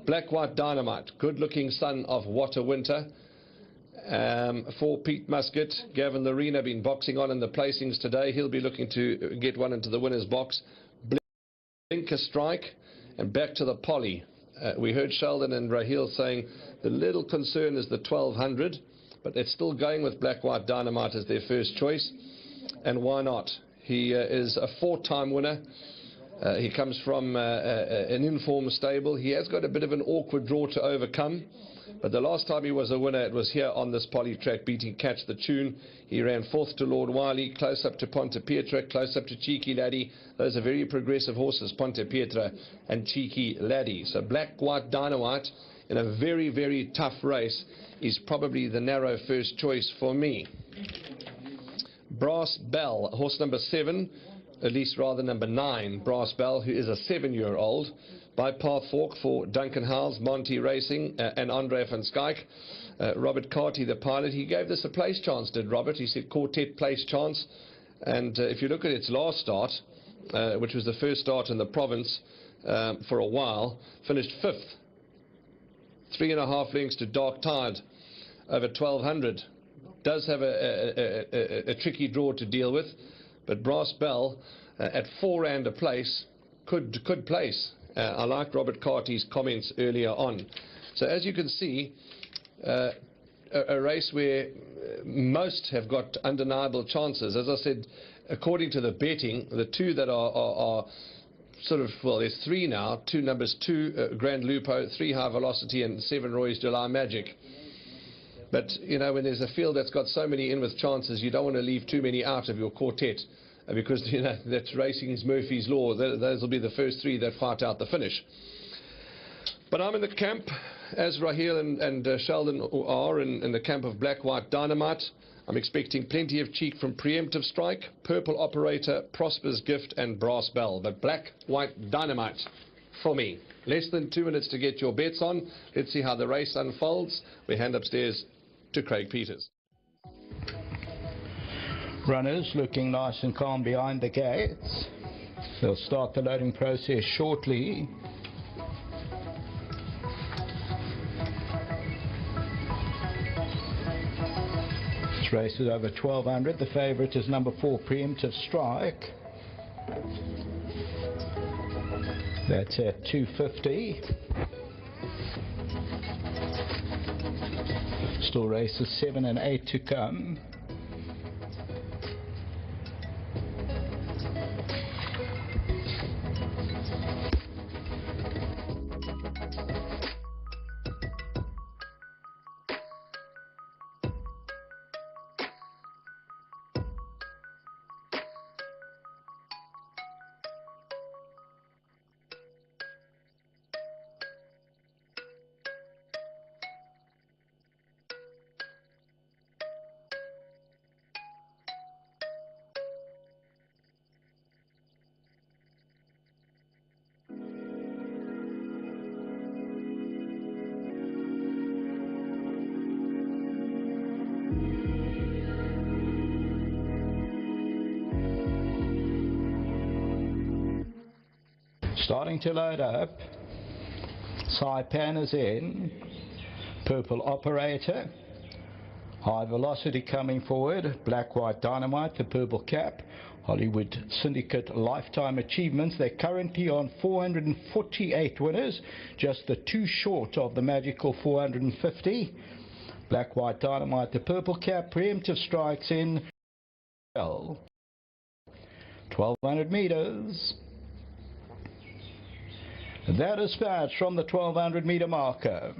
Black White Dynamite, good-looking son of Water Winter. For Pete Muscat, Gavin Lorena been boxing on in the placings today. He'll be looking to get one into the winner's box. Blinker Strike, and back to the Polly. We heard Sheldon and Raheel saying the little concern is the 1200, but they're still going with Black White Dynamite as their first choice. And why not? He is a 4-time winner. He comes from an informed stable. He has got a bit of an awkward draw to overcome. But the last time he was a winner, it was here on this Polly track, beating Catch the Tune. He ran 4th to Lord Wiley, close up to Ponte Pietra, close up to Cheeky Laddie. Those are very progressive horses, Ponte Pietra and Cheeky Laddie. So Black White Dynamite in a very, very tough race is probably the narrow first choice for me. Brass Bell, horse number 7, at least rather number 9, Brass Bell, who is a 7-year-old. By Path Walk for Duncan Howes, Monty Racing, and Andre van Skyke. Robert Carty, the pilot, he gave this a place chance, did Robert? He said quartet place chance. And if you look at its last start, which was the first start in the province for a while, finished 5th. 3.5 lengths to Dark Tide over 1200. Does have a tricky draw to deal with, but Brass Bell at 4 rand a place could place. I like Robert Carty's comments earlier on. So as you can see, a race where most have got undeniable chances. As I said, according to the betting, the two that are sort of, well, there's 3 now, 2 numbers, 2 Grand Lupo, 3 High Velocity, and 7 Roy's July Magic. But, you know, when there's a field that's got so many in with chances, you don't want to leave too many out of your quartet. Because, you know, that's racing is Murphy's Law. Those will be the first 3 that fight out the finish. But I'm in the camp, as Raheel and Sheldon are, in the camp of Black White Dynamite. I'm expecting plenty of cheek from Preemptive Strike, Purple Operator, Prosper's Gift, and Brass Bell. But Black White Dynamite for me. Less than 2 minutes to get your bets on. Let's see how the race unfolds. We hand upstairs to Craig Peters. Runners looking nice and calm behind the gates. They'll start the loading process shortly. This race is over 1200. The favourite is number 4, Preemptive Strike. That's at 250. Still races 7 and 8 to come. Starting to load up. Saipan is in. Purple Operator. High Velocity coming forward. Black White Dynamite, the purple cap. Hollywood Syndicate Lifetime Achievements. They're currently on 448 winners, just the 2 short of the magical 450. Black White Dynamite, the purple cap. Preemptive Strikes in 1200 meters. That is dispatch from the 1200 meter marker.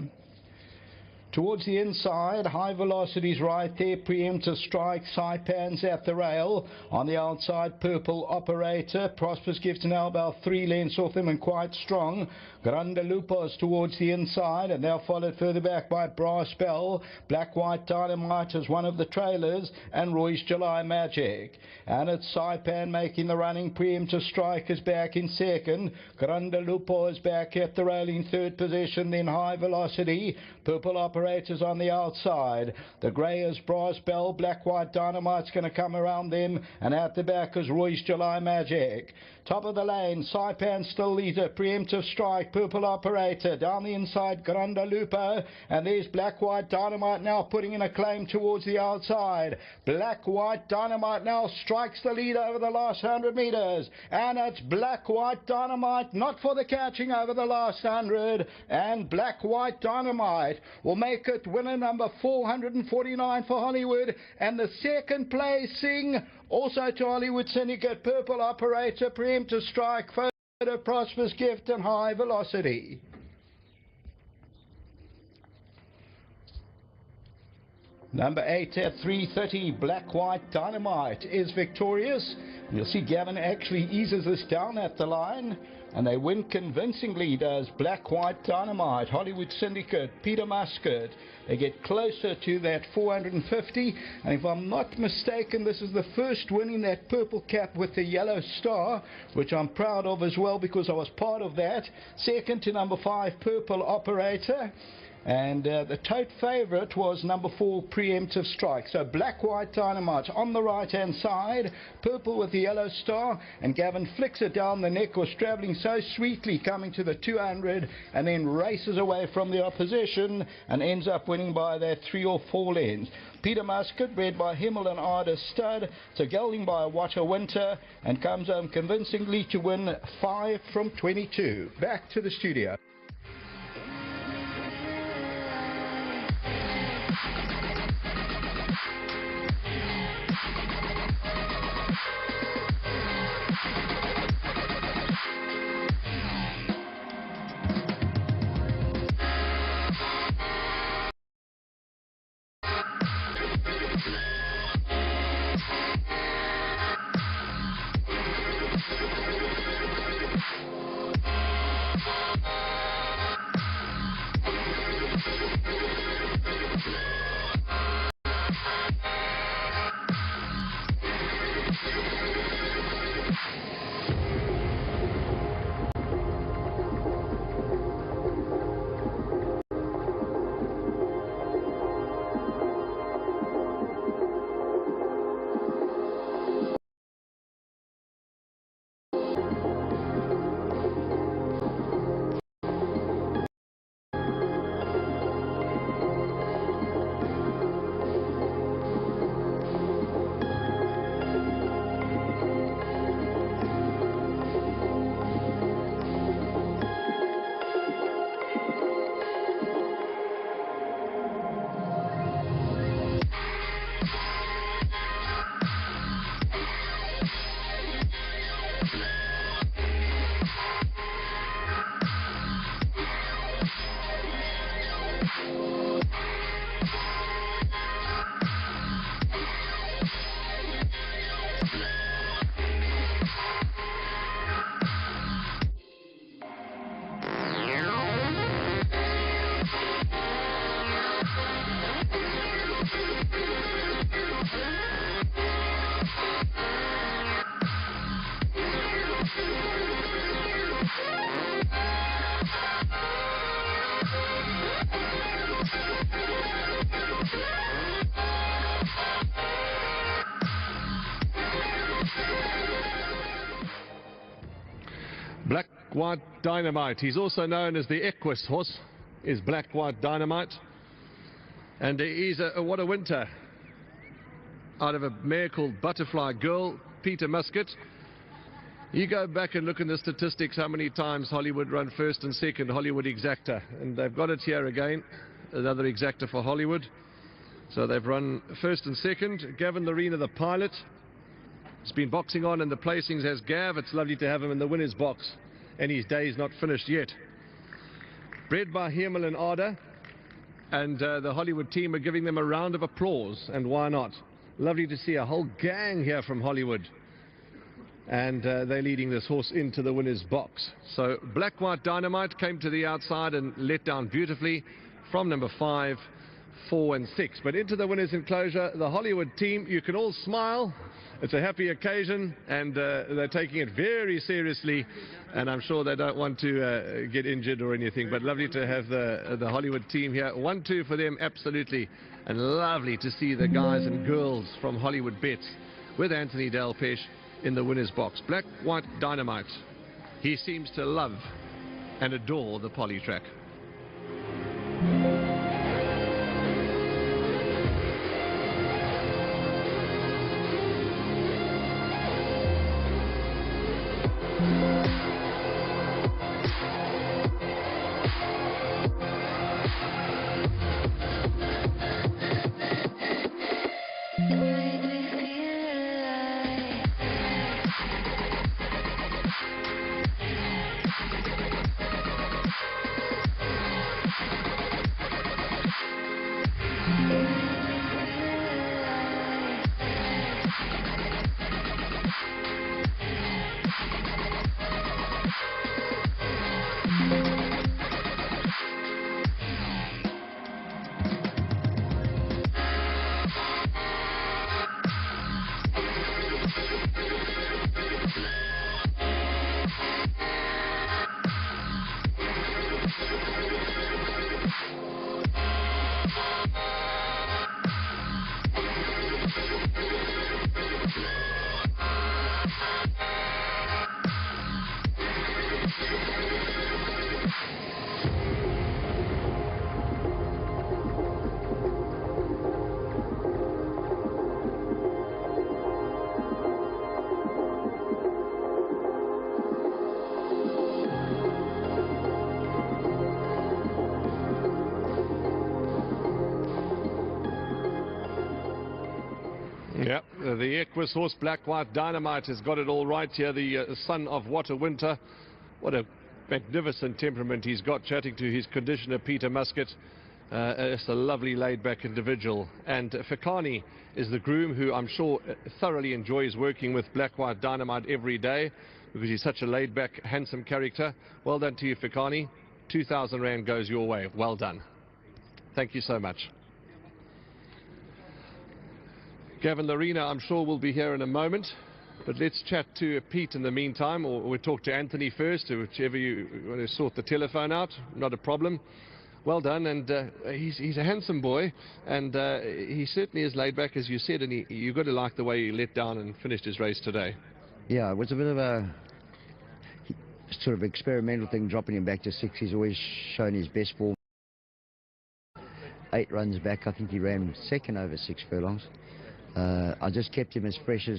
Towards the inside, High Velocity's right there, Preemptive Strike, Saipan's at the rail. On the outside, Purple Operator, Prosper's Gift now about 3 lengths off them and quite strong. Grande Lupos towards the inside, and they're followed further back by Brass Bell. Black White Dynamite is one of the trailers, and Roy's July Magic. And it's Saipan making the running. Preemptive Strike is back in second. Grande Lupo is back at the rail in third position, then High Velocity. Purple Operator operators on the outside. The grey is Brass Bell, Black White Dynamite's going to come around them, and at the back is Roy's July Magic. Top of the lane, Saipan still leader, Preemptive Strike, Purple Operator, down the inside, Granda Lupo, and there's Black White Dynamite now putting in a claim towards the outside. Black White Dynamite now strikes the lead over the last 100 meters, and it's Black White Dynamite not for the catching over the last 100, and Black White Dynamite will make it winner number 449 for Hollywood, and the second placing also to Hollywood Syndicate, Purple Operator, Preemptive Strike, Photo, Prosperous Gift, and High Velocity. Number 8 at 3:30, Black White Dynamite is victorious. You'll see Gavin actually eases this down at the line, and they win convincingly, does Black White Dynamite. Hollywood Syndicate, Peter Muscat, they get closer to that 450, and if I'm not mistaken, this is the first win in that purple cap with the yellow star, which I'm proud of as well because I was part of that. Second to number 5, Purple Operator. And the tote favourite was number 4, Preemptive Strike. So Black White Dynamite on the right hand side, purple with the yellow star, and Gavin flicks it down the neck, was travelling so sweetly coming to the 200, and then races away from the opposition and ends up winning by that 3 or 4 lengths. Peter Muscat, bred by Himmel and Arda Stud, so gelding by Watcher Winter, and comes home convincingly to win 5 from 22. Back to the studio. Black White Dynamite. He's also known as the Equus horse, is Black White Dynamite. And he's what a winter out of a mare called Butterfly Girl, Peter Muscat. You go back and look in the statistics how many times Hollywood run first and second, Hollywood Exacta. And they've got it here again, another Exacta for Hollywood. So they've run first and second. Gavin Lorena, the pilot, has been boxing on in the placings as Gav. It's lovely to have him in the winner's box, and his day is not finished yet. Bred by Himmel and Arda, and the Hollywood team are giving them a round of applause, and why not? Lovely to see a whole gang here from Hollywood, and they're leading this horse into the winner's box. So Black White Dynamite came to the outside and let down beautifully from number 5, 4 and 6. But into the winner's enclosure, the Hollywood team, you can all smile it's a happy occasion, and they're taking it very seriously, and I'm sure they don't want to get injured or anything, but lovely to have the Hollywood team here. 1-2 for them, absolutely, and lovely to see the guys and girls from Hollywood Bets with Anthony Delpesh in the winner's box. Black White Dynamite. He seems to love and adore the poly track. Yep, the Equus horse Black White Dynamite has got it all right here, the son of What a Winter. What a magnificent temperament he's got, chatting to his conditioner Peter Muscat. It's a lovely laid-back individual. And Fikani is the groom who I'm sure thoroughly enjoys working with Black White Dynamite every day, because he's such a laid-back, handsome character. Well done to you, Fikani. 2,000 Rand goes your way. Well done. Thank you so much. Gavin Larena, I'm sure, will be here in a moment, but let's chat to Pete in the meantime, or we'll talk to Anthony first, or whichever you want to sort the telephone out. Not a problem. Well done, and he's a handsome boy, and he certainly is laid back, as you said, and you've got to like the way he let down and finished his race today. Yeah, it was a bit of a sort of experimental thing, dropping him back to 6. He's always shown his best form. 8 runs back, I think he ran second over 6 furlongs. I just kept him as fresh as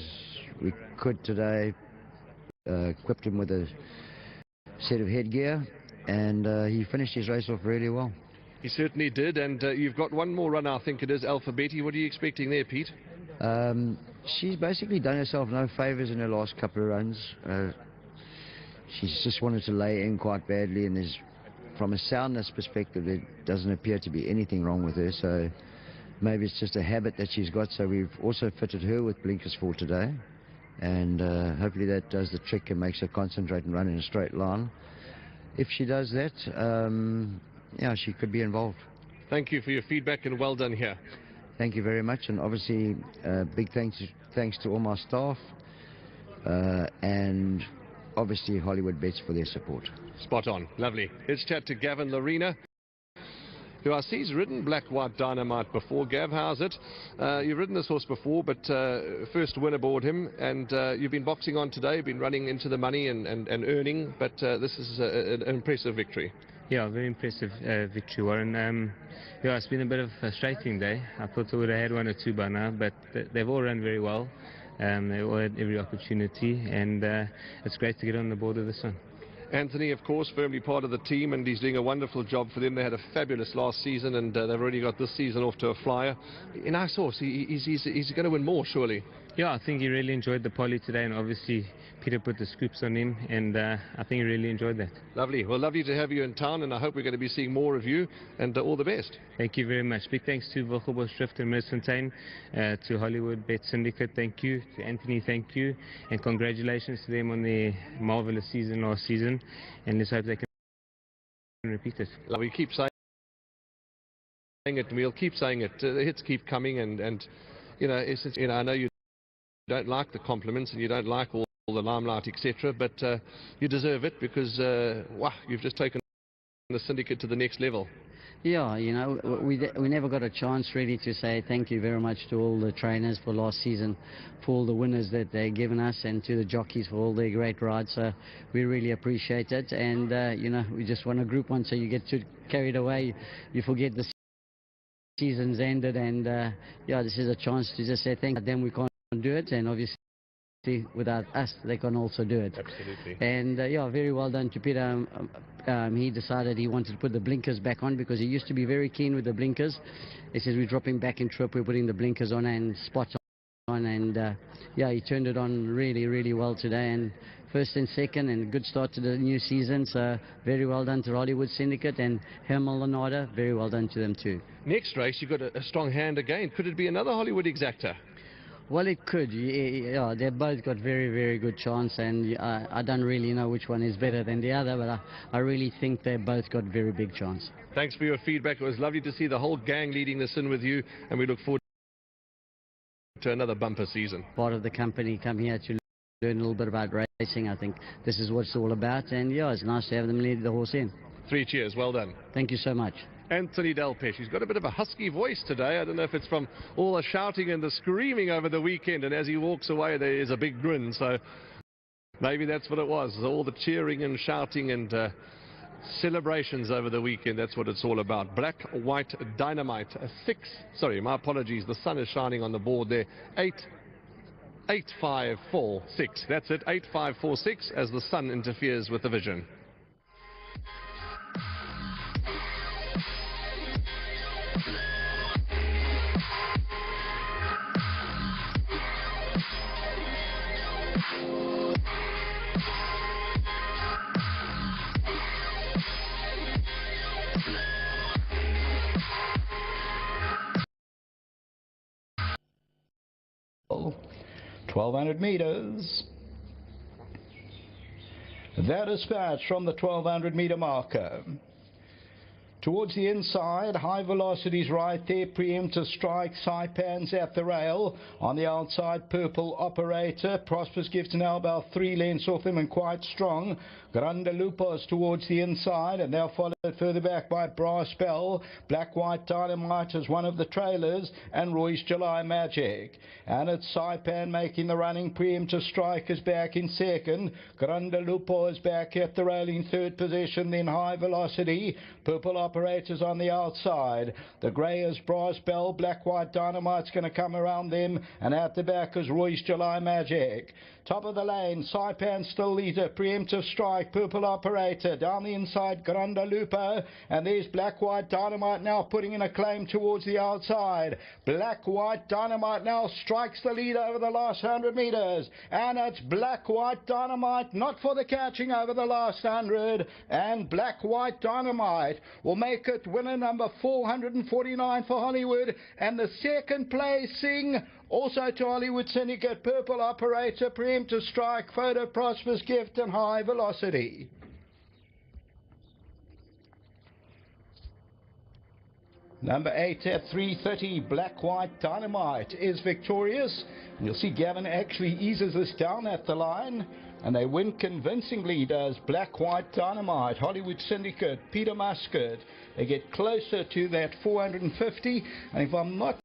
we could today, equipped him with a set of headgear, and he finished his race off really well. He certainly did, and you've got one more run, I think it is, Alphabeti. What are you expecting there, Pete? She's basically done herself no favours in her last couple of runs. She's just wanted to lay in quite badly, and from a soundness perspective, there doesn't appear to be anything wrong with her, so maybe it's just a habit that she's got. So we've also fitted her with blinkers for today, and hopefully that does the trick and makes her concentrate and run in a straight line. If she does that, yeah, she could be involved. Thank you for your feedback, and well done here. Thank you very much, and obviously big thanks to all my staff, and obviously Hollywood Bets for their support. Spot on. Lovely. Let's chat to Gavin Larena, who I see's ridden Black White Dynamite before. Gav, how's it? You've ridden this horse before, but first win aboard him, and you've been boxing on today, been running into the money and earning, but this is an impressive victory. Yeah, very impressive victory, Warren. Yeah, it's been a bit of a frustrating day. I thought I would have had 1 or 2 by now, but they've all run very well. They all had every opportunity, and it's great to get on the board of this one. Anthony, of course, firmly part of the team, and he's doing a wonderful job for them. They had a fabulous last season, and they've already got this season off to a flyer. A nice horse. He's going to win more, surely. Yeah, I think he really enjoyed the poly today, and obviously Peter put the scoops on him, and I think he really enjoyed that. Lovely. Well, lovely to have you in town, and I hope we're going to be seeing more of you, and all the best. Thank you very much. Big thanks to Wilhelmus Schrift and Mersfontein, to Hollywood Bet Syndicate, thank you. To Anthony, thank you. And congratulations to them on their marvellous season last season, and let's hope they can repeat it. We keep saying it, and we'll keep saying it. The hits keep coming, and you know, I know you don't like the compliments and you don't like all the limelight, etc., but you deserve it because wow, you've just taken the syndicate to the next level. Yeah, you know, we never got a chance really to say thank you very much to all the trainers for last season, for all the winners that they've given us, and to the jockeys for all their great rides. So we really appreciate it, and you know, we just won a Group 1, so you get too carried away, you forget the season's ended, and yeah, this is a chance to just say thank them. We can't do it, and obviously without us they can also do it. Absolutely. And yeah, very well done to Peter. He decided he wanted to put the blinkers back on because he used to be very keen with the blinkers. He says we're dropping back in trip, we're putting the blinkers on and spots on, and yeah, he turned it on really well today, and first and second, and a good start to the new season. So very well done to Hollywood Syndicate and Hermel Lanada, very well done to them too. Next race you've got a strong hand again. Could it be another Hollywood exactor? Well, it could. Yeah, they both got very good chance, and I don't really know which one is better than the other, but I really think they both got very big chance. Thanks for your feedback. It was lovely to see the whole gang leading this in with you, and we look forward to another bumper season. Part of the company come here to learn a little bit about racing. I think this is what it's all about, and yeah, it's nice to have them lead the horse in. 3 cheers. Well done. Thank you so much. Anthony Delpesh. He's got a bit of a husky voice today. I don't know if it's from all the shouting and the screaming over the weekend, and as he walks away there is a big grin, so maybe that's what it was. All the cheering and shouting and celebrations over the weekend, that's what it's all about. Black, white, dynamite. 6, sorry, my apologies, the sun is shining on the board there. 8-5-4-6, that's it, 8-5-4-6, as the sun interferes with the vision. Oh, 1,200 meters. That dispatch from the 1,200 meter marker. Towards the inside, high velocities right there, preemptive strike, Saipans at the rail. On the outside, Purple Operator. Prosperous Gift now about 3 lengths off him and quite strong. Grande Lupos towards the inside, and they're followed further back by Brass Bell. Black White Dynamite is one of the trailers, and Roy's July Magic. And it's Saipan making the running. Preemptive Strike is back in second. Grande Lupo is back at the rail in third position. Then High Velocity. Purple Operators on the outside. The grey is Brass Bell. Black White Dynamite's going to come around them, and at the back is Roy's July Magic. Top of the lane, Saipan still leader, Preemptive Strike, Purple Operator, down the inside, Grande Lupo, and there's Black White Dynamite now putting in a claim towards the outside. Black White Dynamite now strikes the lead over the last 100 meters, and it's Black White Dynamite not for the catching over the last 100, and Black White Dynamite will make it winner number 449 for Hollywood, and the second placing also to Hollywood Syndicate, Purple Operator, Preemptive Strike, Photo Prosperous Gift, and High Velocity. Number 8 at 3:30, Black White Dynamite is victorious. You'll see Gavin actually eases this down at the line, and they win convincingly, does Black White Dynamite. Hollywood Syndicate, Peter Muscat, they get closer to that 450, and if I'm not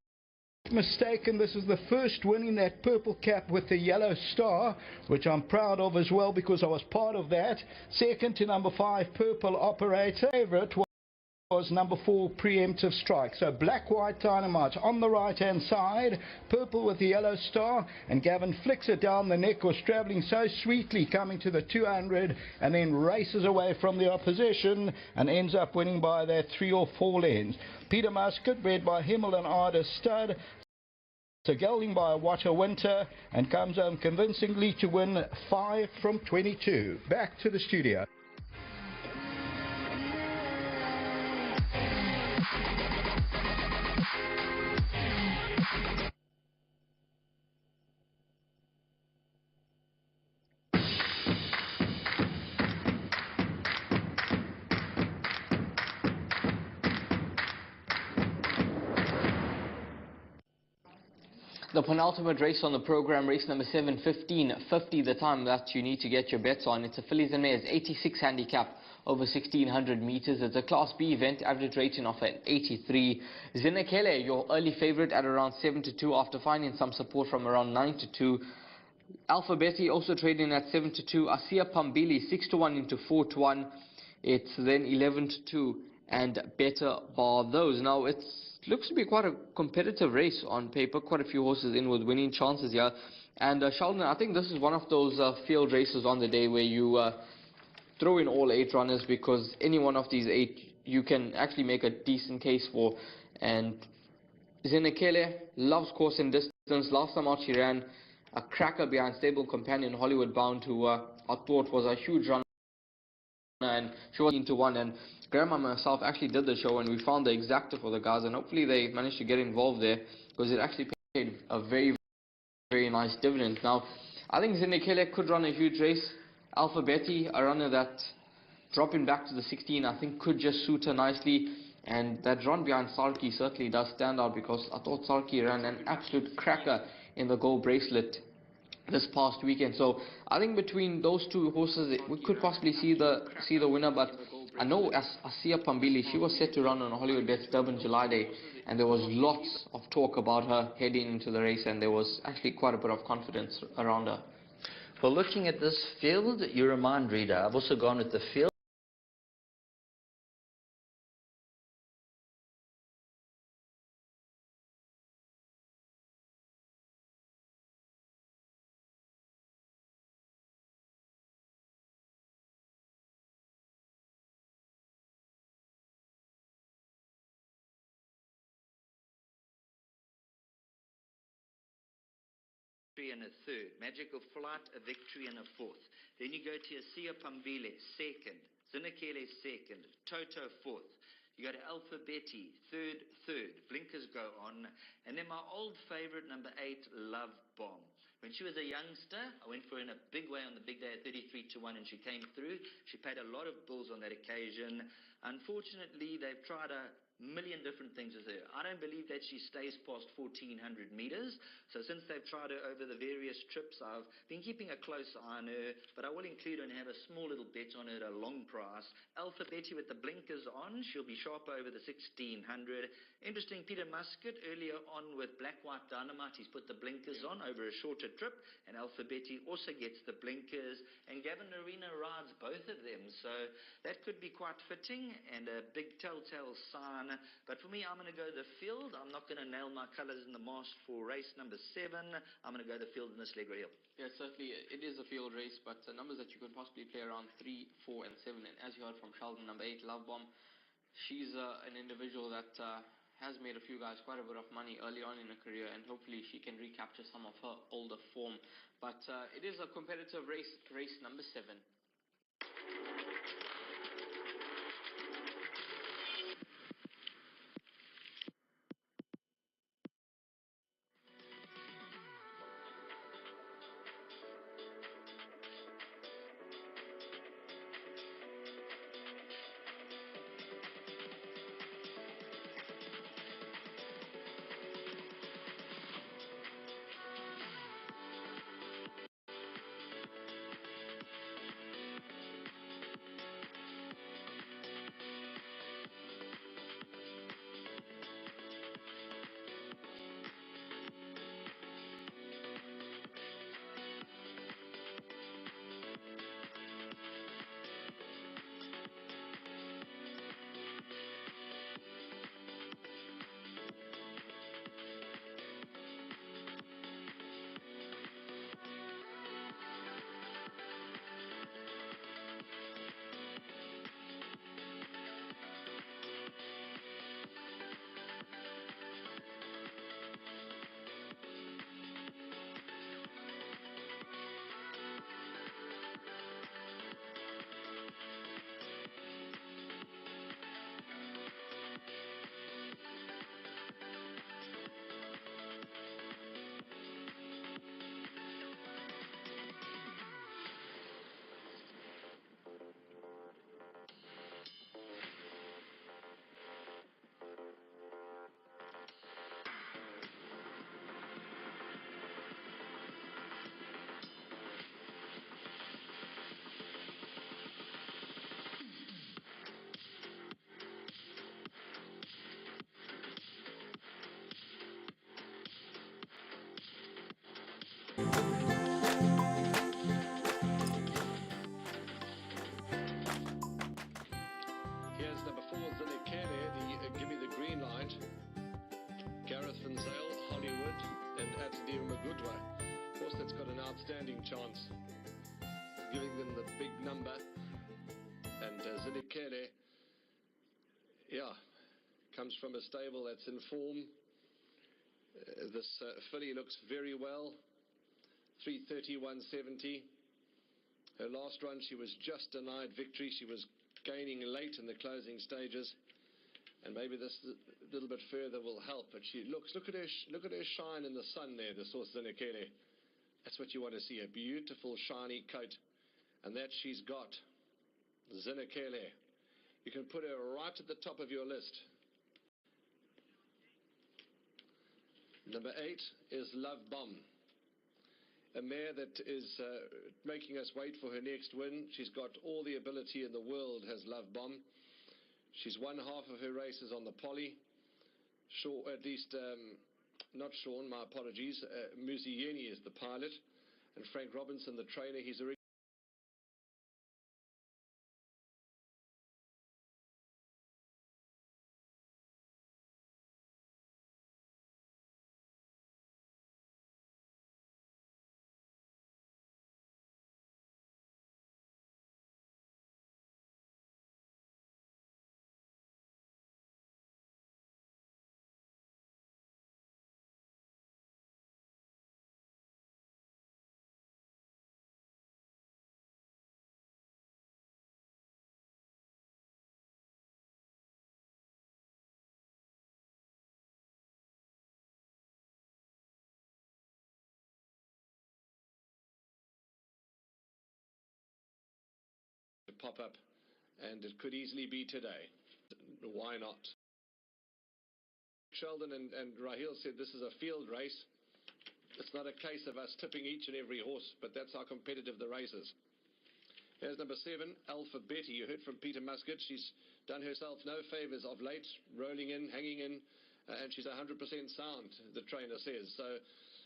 mistaken, this is the first win in that purple cap with the yellow star, which I'm proud of as well because I was part of that. Second to number 5, Purple Operator. Favorite was number 4, Preemptive Strike. So Black White Dynamite on the right hand side, Purple with the yellow star, and Gavin flicks it down the neck, was travelling so sweetly coming to the 200 and then races away from the opposition and ends up winning by that 3 or 4 lengths. Peter Muscat, bred by Himmel and Arda Stud, so gelding by Water Winter, and comes home convincingly to win 5 from 22. Back to the studio. The penultimate race on the program, race number 7, 15:50, the time that you need to get your bets on. It's a fillies and mares, 86 handicap, over 1600 meters. It's a Class B event, average rating of an 83. Zinekele, your early favorite at around 7-2 after finding some support from around 9-2. Alpha Betty also trading at 7-2. Asia Pambili 6-1 into 4-1. It's then 11-2 and better bar those. Now it looks to be quite a competitive race on paper. Quite a few horses in with winning chances here. And Sheldon, I think this is one of those field races on the day where you throw in all 8 runners, because any one of these 8 you can actually make a decent case for. And Zinekele loves course and distance. Last time out she ran a cracker behind stable companion Hollywood Bound, who I thought was a huge runner, and she was into 1. And Grandma and myself actually did the show, and we found the exacta for the guys, and hopefully they managed to get involved there, because it actually paid a very, very nice dividend. Now, I think Zinekele could run a huge race. Alpha Betty, a runner that dropping back to the 16, I think could just suit her nicely. And that run behind Sarki certainly does stand out, because I thought Sarki ran an absolute cracker in the gold bracelet this past weekend. So I think between those 2 horses we could possibly see the winner. But I know Asia Pambili, she was set to run on Hollywood Bets Durban July Day, and there was lots of talk about her heading into the race, and there was actually quite a bit of confidence around her. Well, looking at this field, you're a mind reader. I've also gone with the field. And a third, Magical Flight, a victory and a fourth. Then you go to Asia Pambile, second, Zinekele second, Toto fourth. You go to Alpha Betty, third, Blinkers go on. And then my old favorite, number 8, Love Bomb. When she was a youngster, I went for her in a big way on the big day at 33-1, and she came through. She paid a lot of bills on that occasion. Unfortunately, they've tried a million different things with her. I don't believe that she stays past 1400 meters. So since they've tried her over the various trips, I've been keeping a close eye on her, but I will include her and have a small little bet on her at a long price. Alpha Betty with the blinkers on, she'll be sharp over the 1600. Interesting, Peter Muscat earlier on with Black White Dynamite, he's put the blinkers on over a shorter trip, and Alpha Betty also gets the blinkers, and Gavin Arena rides both of them, so that could be quite fitting and a big telltale sign. But for me, I'm going to go the field. I'm not going to nail my colours in the mast for race number 7. I'm going to go the field in this leg right here. Yeah, certainly it is a field race, but numbers that you could possibly play around 3, 4 and 7. And as you heard from Sheldon, number 8, Love Bomb, she's an individual that has made a few guys quite a bit of money early on in her career, and hopefully she can recapture some of her older form. But it is a competitive race number 7. Zinekele, give me the green light. Gareth Van Zyl, Hollywood, and Atadil Magudwa. Of course, that's got an outstanding chance, giving them the big number. And Zinekele, yeah, comes from a stable that's in form. This filly looks very well. 3:30.170. Her last run, she was just denied victory. She was gaining late in the closing stages, and maybe this little bit further will help. But she look at her shine in the sun there, the Source Zinekele. That's what you want to see, a beautiful shiny coat, and that she's got. Zinekele, you can put her right at the top of your list. Number 8 is Love Bomb, a mare that is making us wait for her next win. She's got all the ability in the world, has Love Bomb. She's won half of her races on the poly. At least, not Sean, my apologies. Muzieni is the pilot, and Frank Robinson, the trainer. He's already to pop up, and it could easily be today. Why not? Sheldon and Rahil said this is a field race. It's not a case of us tipping each and every horse, but that's how competitive the race is. Here's number 7, Alpha Betty. You heard from Peter Muscat. She's done herself no favours of late, rolling in, hanging in, and she's 100% sound, the trainer says. So,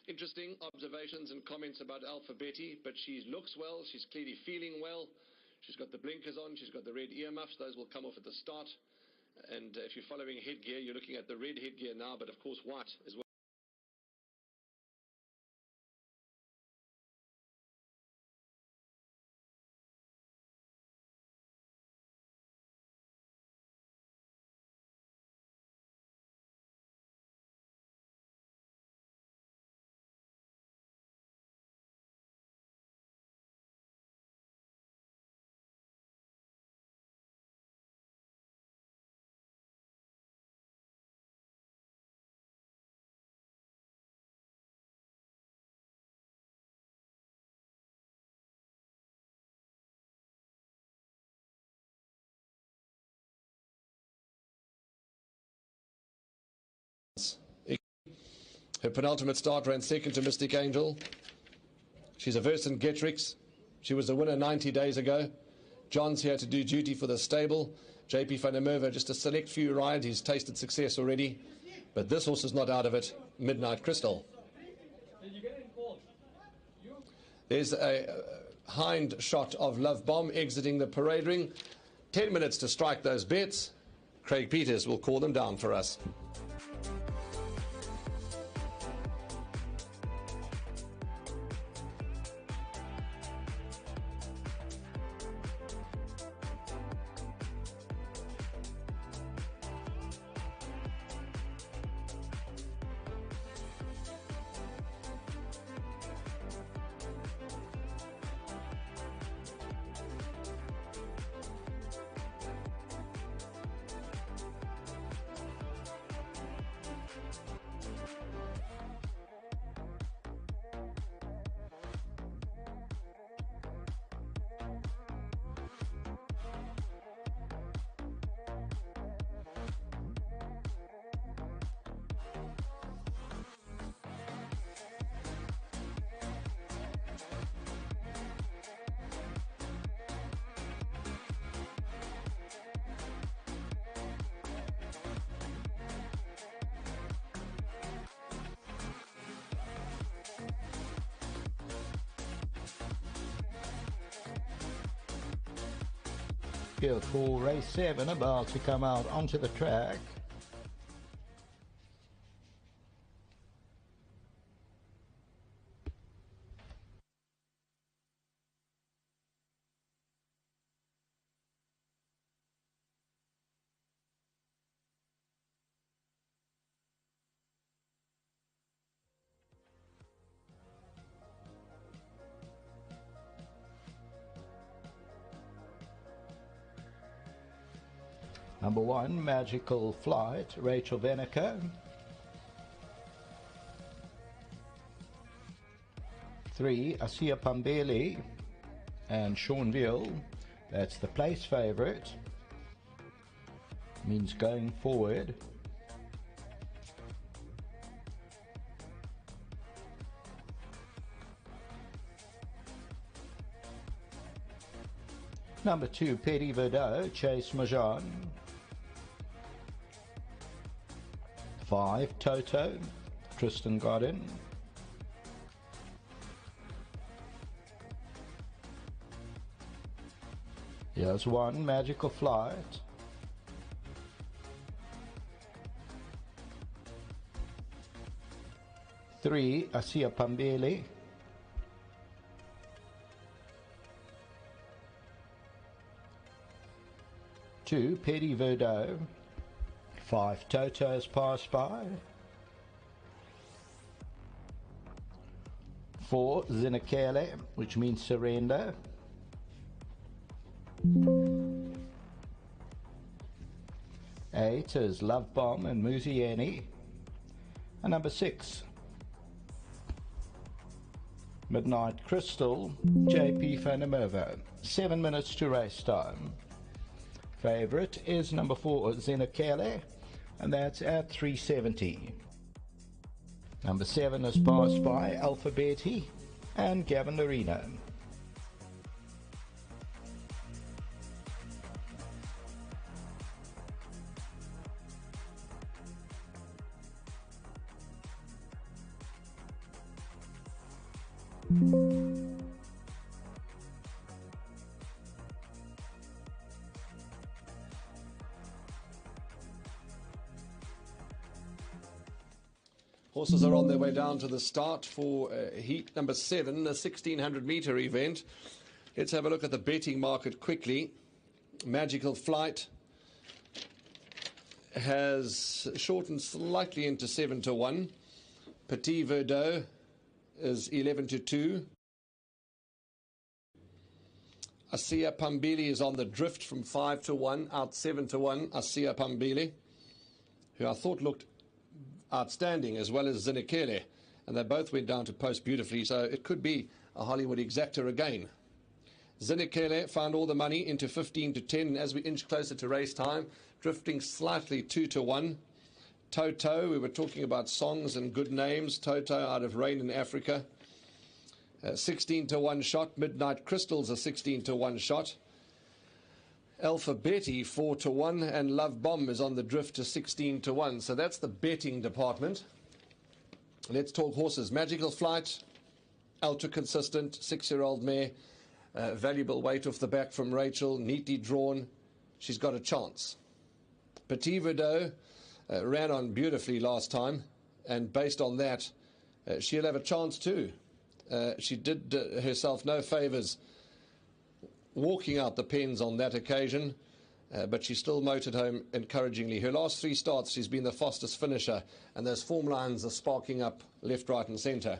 interesting observations and comments about Alpha Betty, but she looks well, she's clearly feeling well. She's got the blinkers on, she's got the red earmuffs, those will come off at the start. And if you're following headgear, you're looking at the red headgear now, but of course white as well. Her penultimate start ran second to Mystic Angel. She's a Versant Getrix. She was the winner 90 days ago. John's here to do duty for the stable. JP van der Merwe, just a select few rides. He's tasted success already. But this horse is not out of it. Midnight Crystal. There's a hind shot of Love Bomb exiting the parade ring. 10 minutes to strike those bets. Craig Peters will call them down for us. Good for race 7, about to come out onto the track. Number 1, Magical Flight, Rachel Veneker. 3, Asia Pambeli and Seanville. That's the place favourite. Means going forward. Number 2, Petty Verdot, Chase Majan. 5, Toto, Tristan Godin. 1, Magical Flight. 3, Asia Pambeli. 2, Petty Verdot. 5, Toto's Pass By. 4, Zinakele, which means surrender. 8 is Love Bomb and Muzieni. And number 6, Midnight Crystal, JP Vandermerwe. 7 minutes to race time. Favourite is number 4, Zinakele, and that's at 370. Number 7 is Passed By, Alphabeti and Gavin Arena. Horses are on their way down to the start for heat number 7, a 1600 metre event. Let's have a look at the betting market quickly. Magical Flight has shortened slightly into 7 to 1. Petit Verdot is 11 to 2. Asia Pambili is on the drift from 5 to 1, out 7 to 1. Asia Pambili, who I thought looked outstanding, as well as Zinakele, and they both went down to post beautifully, so it could be a Hollywood exactor again. Zinakele found all the money into 15 to 10, and as we inch closer to race time, drifting slightly 2 to 1. Toto, we were talking about songs and good names. Toto out of Rain in Africa, 16 to 1 shot. Midnight Crystal's a 16 to 1 shot. Alphabeti 4 to 1, and Love Bomb is on the drift to 16 to 1. So that's the betting department. Let's talk horses. Magical Flight, ultra consistent, 6-year-old mare, valuable weight off the back from Rachel, neatly drawn. She's got a chance. Petit Verdot ran on beautifully last time, and based on that, she'll have a chance too. She did herself no favours walking out the pens on that occasion, but she still motored home encouragingly. Her last 3 starts, she's been the fastest finisher, and those form lines are sparking up left, right and centre.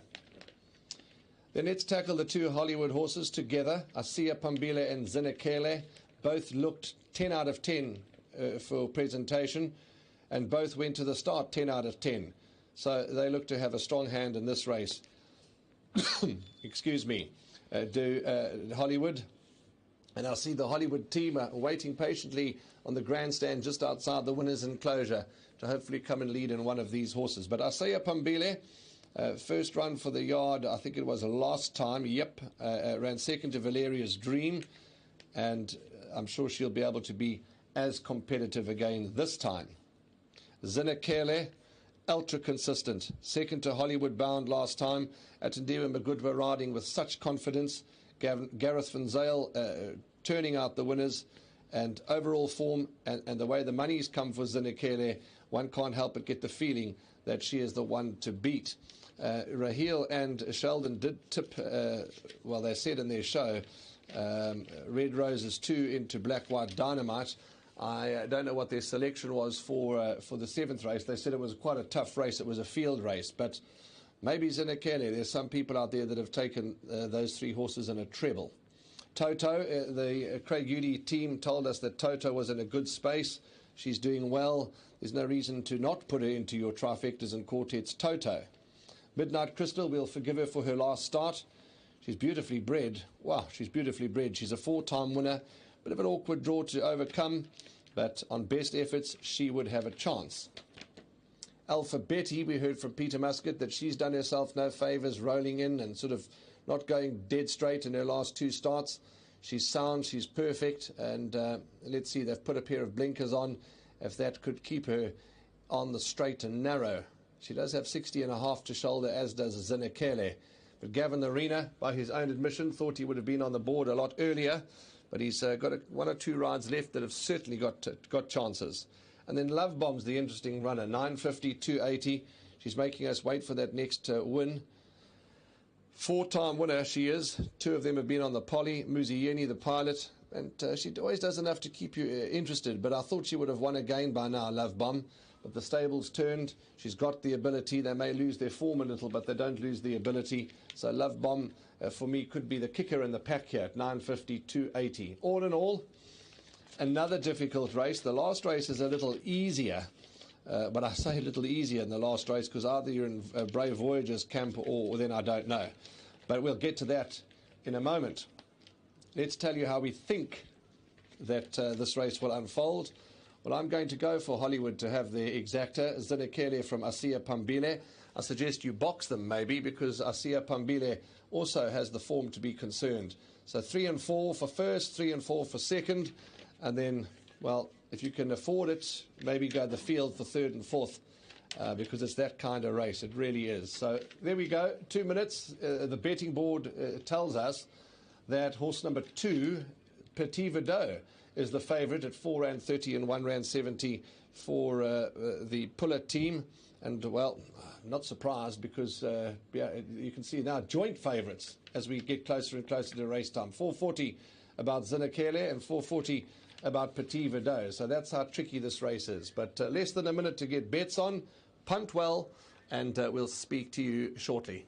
Then let's tackle the 2 Hollywood horses together. Asia Pambile and Zinakele both looked 10 out of 10 for presentation, and both went to the start 10 out of 10. So they look to have a strong hand in this race. Excuse me. Hollywood. And I see the Hollywood team waiting patiently on the grandstand just outside the winner's enclosure to hopefully come and lead in one of these horses. But Asia Pambile, first run for the yard, I think it was last time. Yep, ran second to Valeria's Dream. And I'm sure she'll be able to be as competitive again this time. Zinakele, ultra consistent. Second to Hollywood Bound last time. Atendiwa Magudwa riding with such confidence. Gareth Van Zyl turning out the winners, and overall form and the way the money's come for Zinekele, one can't help but get the feeling that she is the one to beat. Raheel and Sheldon did tip, well, they said in their show, Red Roses 2 into Black White Dynamite. I don't know what their selection was for the 7th race. They said it was quite a tough race. It was a field race, but maybe Zinekele. There's some people out there that have taken those 3 horses in a treble. Toto, the Craig Udy team told us that Toto was in a good space. She's doing well. There's no reason to not put her into your trifectas and quartets. Toto. Midnight Crystal, we'll forgive her for her last start. She's beautifully bred. Wow, she's beautifully bred. She's a 4-time winner. Bit of an awkward draw to overcome, but on best efforts, she would have a chance. Alpha Betty, we heard from Peter Muscat that she's done herself no favours, rolling in and sort of not going dead straight in her last 2 starts. She's sound, she's perfect, and let's see, they've put a pair of blinkers on, if that could keep her on the straight and narrow. She does have 60.5 to shoulder, as does Zinekele. But Gavin Arena, by his own admission, thought he would have been on the board a lot earlier, but he's got 1 or 2 rides left that have certainly got chances. And then Love Bomb's the interesting runner, 950, 280. She's making us wait for that next win. 4-time winner she is. 2 of them have been on the poly. Muzieni, the pilot, and she always does enough to keep you interested. But I thought she would have won again by now, Love Bomb. But the stable's turned. She's got the ability. They may lose their form a little, but they don't lose the ability. So Love Bomb, for me, could be the kicker in the pack here at 950, 280. All in all, another difficult race. The last race is a little easier. But I say a little easier in the last race because either you're in Brave Voyagers camp or then I don't know. But we'll get to that in a moment. Let's tell you how we think that this race will unfold. Well, I'm going to go for Hollywood to have the exacta. Zinekele from Asiya Pambile. I suggest you box them maybe because Asiya Pambile also has the form to be concerned. So 3 and 4 for first, 3 and 4 for second, and then, well, if you can afford it, maybe go the field for 3rd and 4th because it's that kind of race. It really is. So there we go. 2 minutes. The betting board tells us that horse number 2, Petit Verdot, is the favourite at 4 Rand 30 and 1 Rand 70 for the Puller team. And, well, not surprised because yeah, you can see now joint favourites as we get closer and closer to race time. 440 about Zinekele and 440 about Petit Verdot. So that's how tricky this race is. But less than a minute to get bets on. Punt well, and we'll speak to you shortly.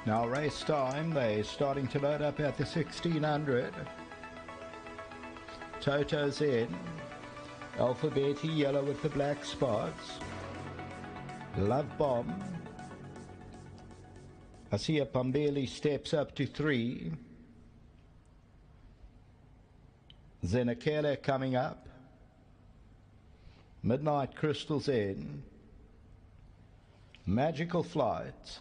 Now race time, they're starting to load up at the 1600. Toto's in. Alpha Betty, yellow with the black spots. Love Bomb. Asiya Pambili steps up to 3. Zinekele coming up. Midnight Crystal's in. Magical Flight.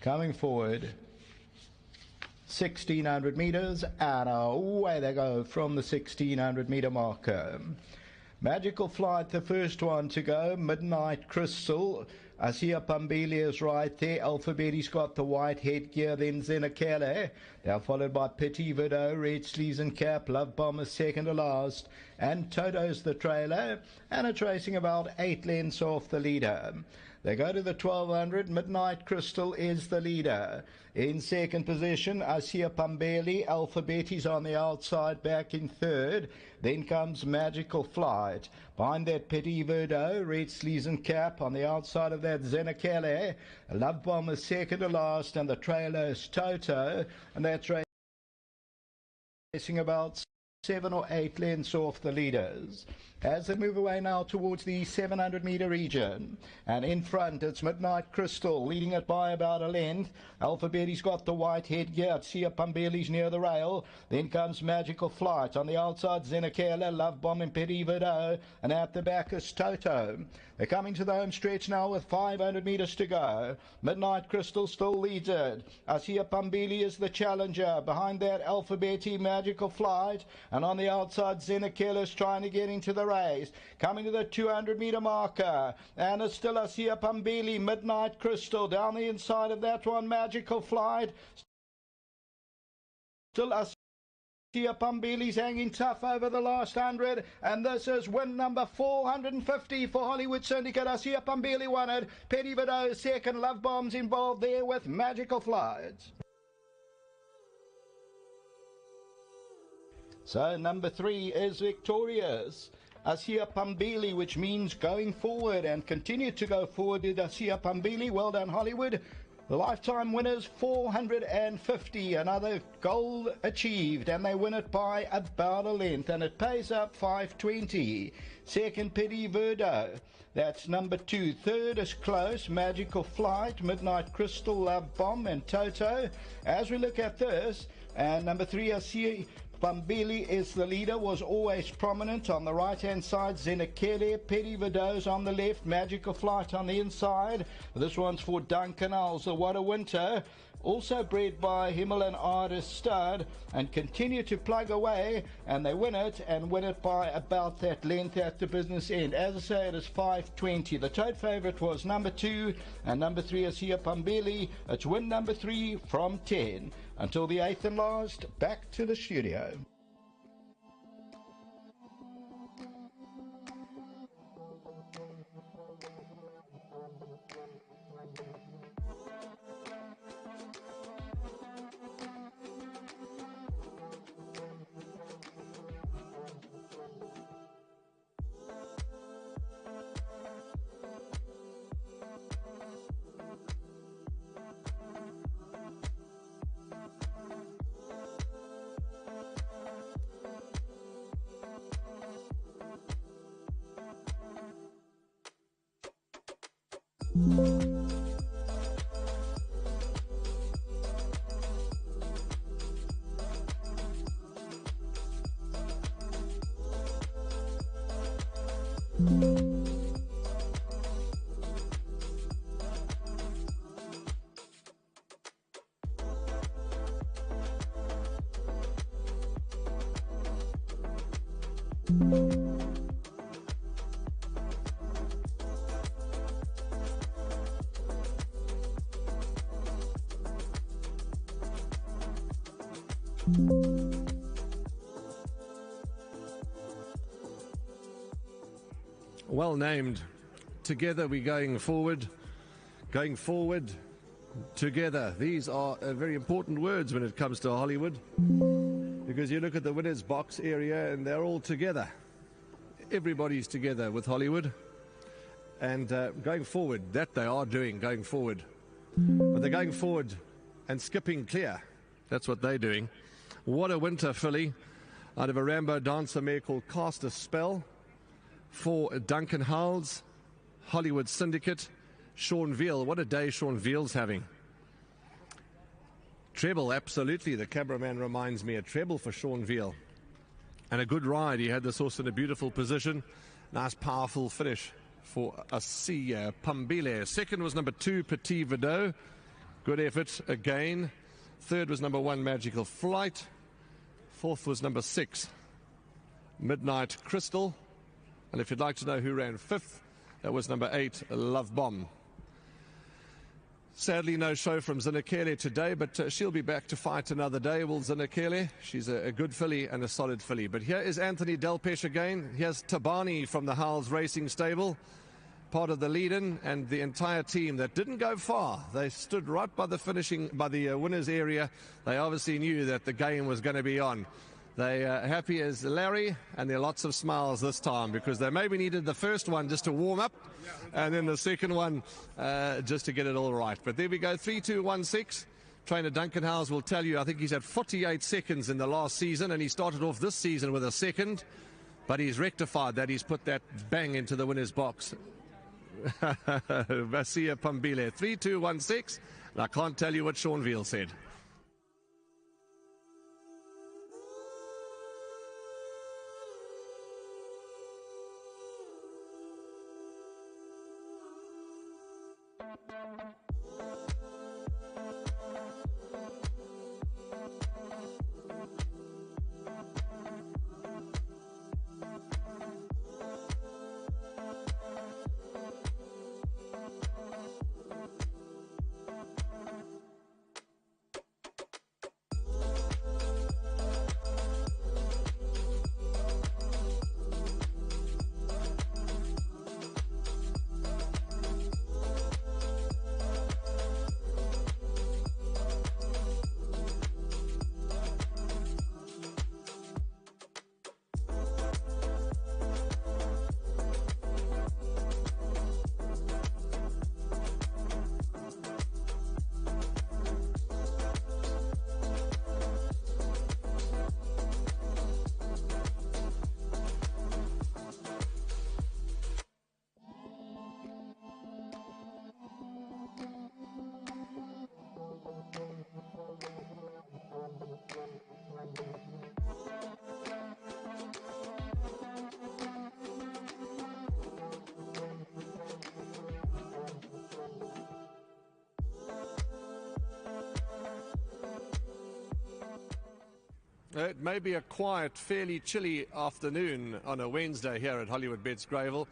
Coming forward, 1600 metres, and away they go from the 1600 metre marker. Magical Flight, the first one to go. Midnight Crystal Asia Pambili is right there. Alphabeti's got the white headgear, then Zenakele. They're followed by Petit Vido, Red Sleeves and Cap, Love Bomb is second to last, and Toto's the trailer, and it's racing about 8 lengths off the leader. They go to the 1200. Midnight Crystal is the leader. In second position, Asia Pambeli. Alphabeti's on the outside, back in third. Then comes Magical Flight. Behind that, Petit Verdo, Red Sleeves and Cap. On the outside of that, Zenakele. Love Bomb is second to last, and the trailer is Toto. And that's racing about 7 or 8 lengths off the leaders. As they move away now towards the 700-meter region. And in front, it's Midnight Crystal, leading it by about a length. Alphabeti's got the white headgear. Sia Pambeli's near the rail. Then comes Magical Flight. On the outside, Zenakele, Love Bomb and Petit Verdo. And at the back is Toto. They're coming to the home stretch now with 500 meters to go. Midnight Crystal still leads it. Asia Pambili is the challenger. Behind that, Alphabeti, Magical Flight. And on the outside, Zenakele is trying to get into the race. Coming to the 200-meter marker. And it's still Asia Pambili, Midnight Crystal. Down the inside of that one, Magical Flight. Still Asia Pambili's hanging tough over the last 100, and this is win number 450 for Hollywood Syndicate. Asia Pambili won it. Petit Vido second. Love Bomb's involved there with Magical Flight. So number 3 is victorious. Asia Pambili, which means going forward, and continue to go forward with Asia Pambili. Well done, Hollywood. The lifetime winners 450, another goal achieved, and they win it by about a length, and it pays up 520. Second, Petit Verdo, that's number 2. Third is close, Magical Flight, Midnight Crystal, Love Bomb, and Toto. As we look at this, and number 3, Asia Pambili is the leader, was always prominent. On the right-hand side, Zenakele, Petit Verdo's on the left, Magical Flight on the inside. This one's for Duncan Hulls, the What a Winter. Also bred by Himalayan Artist Stud, and continue to plug away, and they win it by about that length at the business end. As I say, it is 520. The tote favourite was number 2, and number 3 is Asia Pambili. It's win number 3 from 10. Until the 8th and last, back to the studio. Well named. Together we're going forward together. These are very important words when it comes to Hollywood, because you look at the winners box area and they're all together. Everybody's together with Hollywood, and going forward, that they are doing, going forward. But they're going forward and skipping clear. That's what they're doing. What a Winter filly out of a Rambo dancer mare called Cast a Spell for Duncan Hulls, Hollywood Syndicate, Sean Veal. What a day Sean Veal's having. Treble, absolutely. The cameraman reminds me, a treble for Sean Veal. And a good ride. He had this horse in a beautiful position. Nice, powerful finish for Asia Pambili. Second was number 2, Petit Vido. Good effort again. Third was number 1, Magical Flight. Fourth was number 6, Midnight Crystal. And if you'd like to know who ran 5th, that was number 8, Love Bomb. Sadly, no show from Zinakele today, but she'll be back to fight another day, will Zinakele. She's a good filly and a solid filly. But here is Anthony Delpesh again. Here's Tabani from the Howells Racing Stable, part of the lead-in, and the entire team that didn't go far. They stood right by the winners area. They obviously knew that the game was going to be on. They are happy as Larry, and there are lots of smiles this time because they maybe needed the first one just to warm up and then the second one just to get it all right. But there we go, 3-2-1-6. Trainer Duncan Howells will tell you, I think he's had 48 seconds in the last season, and he started off this season with a second, but he's rectified that. He's put that bang into the winner's box. Vasia Pambile, 3-2-1-6. And I can't tell you what Sean Veal said. It may be a quiet, fairly chilly afternoon on a Wednesday here at Hollywood Bets Greyville,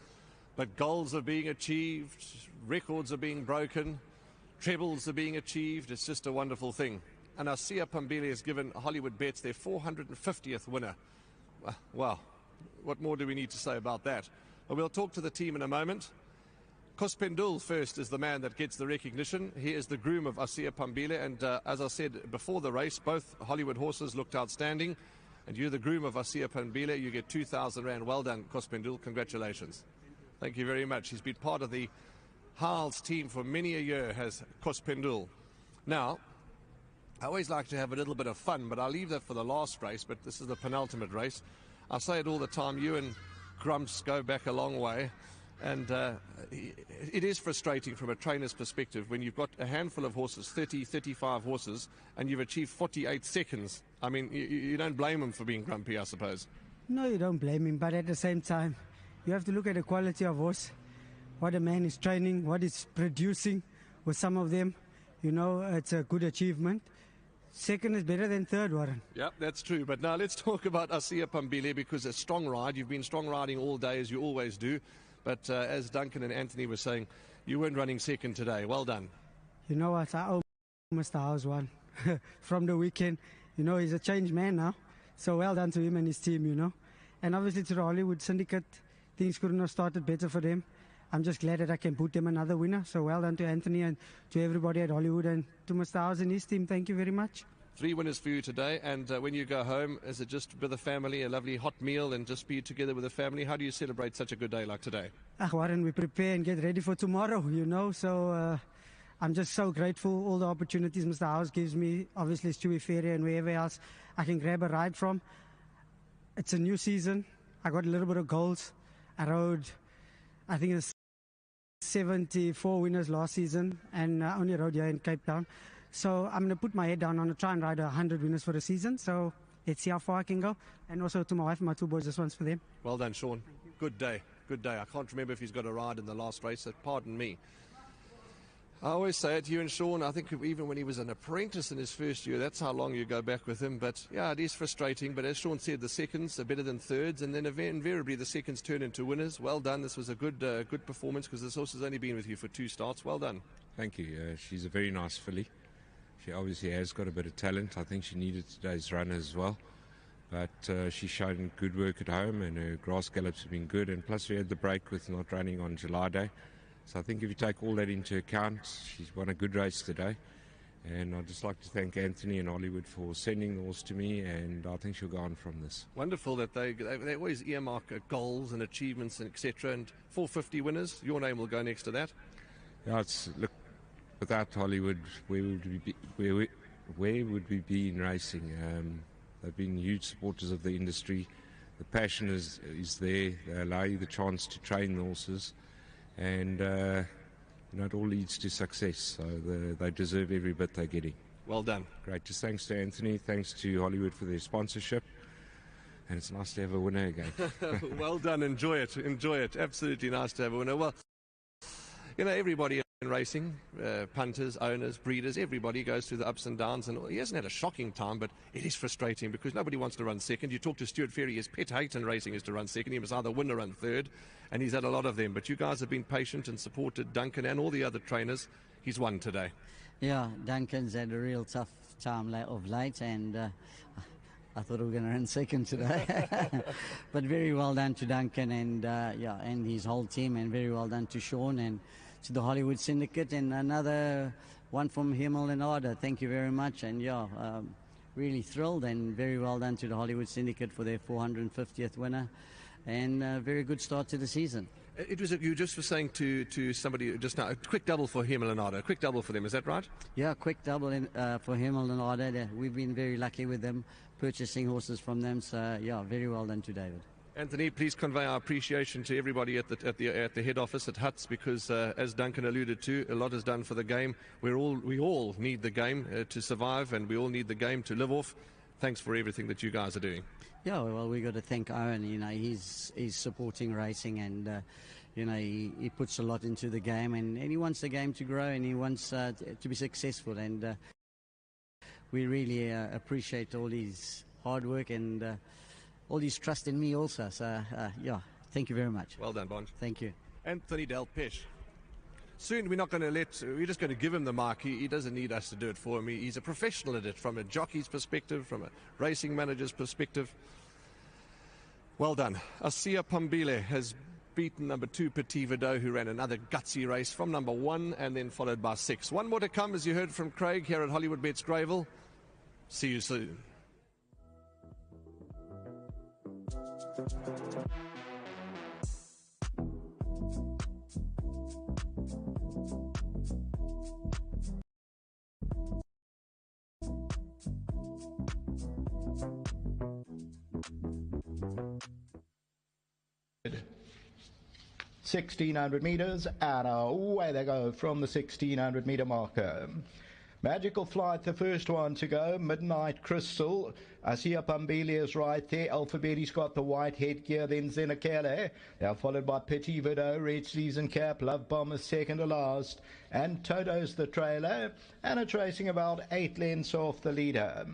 but goals are being achieved, records are being broken, trebles are being achieved. It's just a wonderful thing. And Asia Pambili has given Hollywood Bets their 450th winner. Wow, what more do we need to say about that? Well, we'll talk to the team in a moment. Kospendul first is the man that gets the recognition. He is the groom of Asia Pambile, and as I said before the race, both Hollywood horses looked outstanding, and you're the groom of Asia Pambile. You get 2,000 Rand. Well done, Kospendul. Congratulations. Thank you very much. He's been part of the Howells team for many a year, has Kospendul. Now, I always like to have a little bit of fun, but I'll leave that for the last race, but this is the penultimate race. I say it all the time, you and Grumps go back a long way. And it is frustrating from a trainer's perspective when you've got a handful of horses, 30, 35 horses, and you've achieved 48 seconds. I mean, you don't blame him for being grumpy, I suppose. No, you don't blame him, but at the same time, you have to look at the quality of horse, what a man is training, what is producing with some of them. You know, it's a good achievement. Second is better than third, Warren. Yeah, that's true. But now let's talk about Asia Pambile, because it's strong ride. You've been strong riding all day, as you always do. But as Duncan and Anthony were saying, you weren't running second today. Well done. You know what? I owe Mr. House one from the weekend. You know, he's a changed man now. So well done to him and his team, you know. And obviously to the Hollywood Syndicate, things couldn't have started better for them. I'm just glad that I can put them another winner. So well done to Anthony and to everybody at Hollywood and to Mr. House and his team. Thank you very much. 3 winners for you today, and when you go home, is it just with the family, a lovely hot meal, and just be together with the family? How do you celebrate such a good day like today? Warren, we prepare and get ready for tomorrow, you know, so I'm just so grateful all the opportunities Mr. House gives me, obviously Stewie Ferry and wherever else I can grab a ride from. It's a new season. I got a little bit of goals. I rode, I think it's 74 winners last season, and I only rode here in Cape Town. So I'm going to put my head down on to try and ride 100 winners for the season. So let's see how far I can go. And also to my wife and my 2 boys, this one's for them. Well done, Sean. Good day. Good day. I can't remember if he's got a ride in the last race, so pardon me. I always say it, you and Sean, I think even when he was an apprentice in his first year, that's how long you go back with him. But yeah, it is frustrating. But as Sean said, the seconds are better than thirds, and then invariably the seconds turn into winners. Well done. This was a good performance, because this horse has only been with you for 2 starts. Well done. Thank you. She's a very nice filly. She obviously has got a bit of talent. I think she needed today's run as well. But she's shown good work at home, and her grass gallops have been good. And plus we had the break with not running on July Day. So I think if you take all that into account, she's won a good race today. And I'd just like to thank Anthony and Hollywood for sending the horse to me, and I think she'll go on from this. Wonderful that they always earmark goals and achievements and etc. And 450 winners, your name will go next to that. Yeah, look, without Hollywood, where would we be in racing? They've been huge supporters of the industry. The passion is there. They allow you the chance to train the horses. And it all leads to success, so they deserve every bit they're getting. Well done. Great. Just thanks to Anthony, thanks to Hollywood for their sponsorship, and it's nice to have a winner again. Well done. Enjoy it. Absolutely nice to have a winner. Well, everybody in racing, punters, owners, breeders, everybody goes through the ups and downs, and he hasn't had a shocking time, but it is frustrating because nobody wants to run second. You talk to Stuart Ferry, his pet hate in racing is to run second. He must either win or run third, and he's had a lot of them. But you guys have been patient and supported Duncan and all the other trainers. He's won today. Yeah, Duncan's had a real tough time of late, and I thought we were going to run second today. But very well done to Duncan and his whole team, and very well done to Sean and to the Hollywood Syndicate, and another one from Himmel and Arda. Thank you very much, and really thrilled, and very well done to the Hollywood Syndicate for their 450th winner, and a very good start to the season. You just were saying to somebody just now, a quick double for Himmel and Arda, a quick double for them, is that right? Yeah, quick double for Himmel and Arda. We've been very lucky with them, purchasing horses from them, so very well done to David. Anthony, please convey our appreciation to everybody at the head office at Huts, because as Duncan alluded to, a lot is done for the game. We all need the game to survive, and we all need the game to live off. Thanks for everything that you guys are doing. Yeah, well, we got to thank Owen. He's supporting racing, and he puts a lot into the game, and he wants the game to grow, and he wants to be successful, and we really appreciate all his hard work and all his trust in me also. So, thank you very much. Well done, Bond. Thank you. Anthony Delpesh. Soon we're just going to give him the mic. He doesn't need us to do it for him. He's a professional at it, from a jockey's perspective, from a racing manager's perspective. Well done. Asia Pambile has beaten number 2 Petit Verdot, who ran another gutsy race from number 1 and then followed by 6. One more to come, as you heard from Craig here at Hollywood Bets Greyville. See you soon. $1,600 meters, and away they go from the 1,600 meter marker. Magical Flight, the first one to go. Midnight Crystal. Asia Pambili is right there. Alphabeti's got the white headgear. Then Zenakele. They're followed by Petit Verdot, Red Sleeves and Cap. Love Bomb is second to last. And Toto's the trailer. And it's racing about 8 lengths off the leader.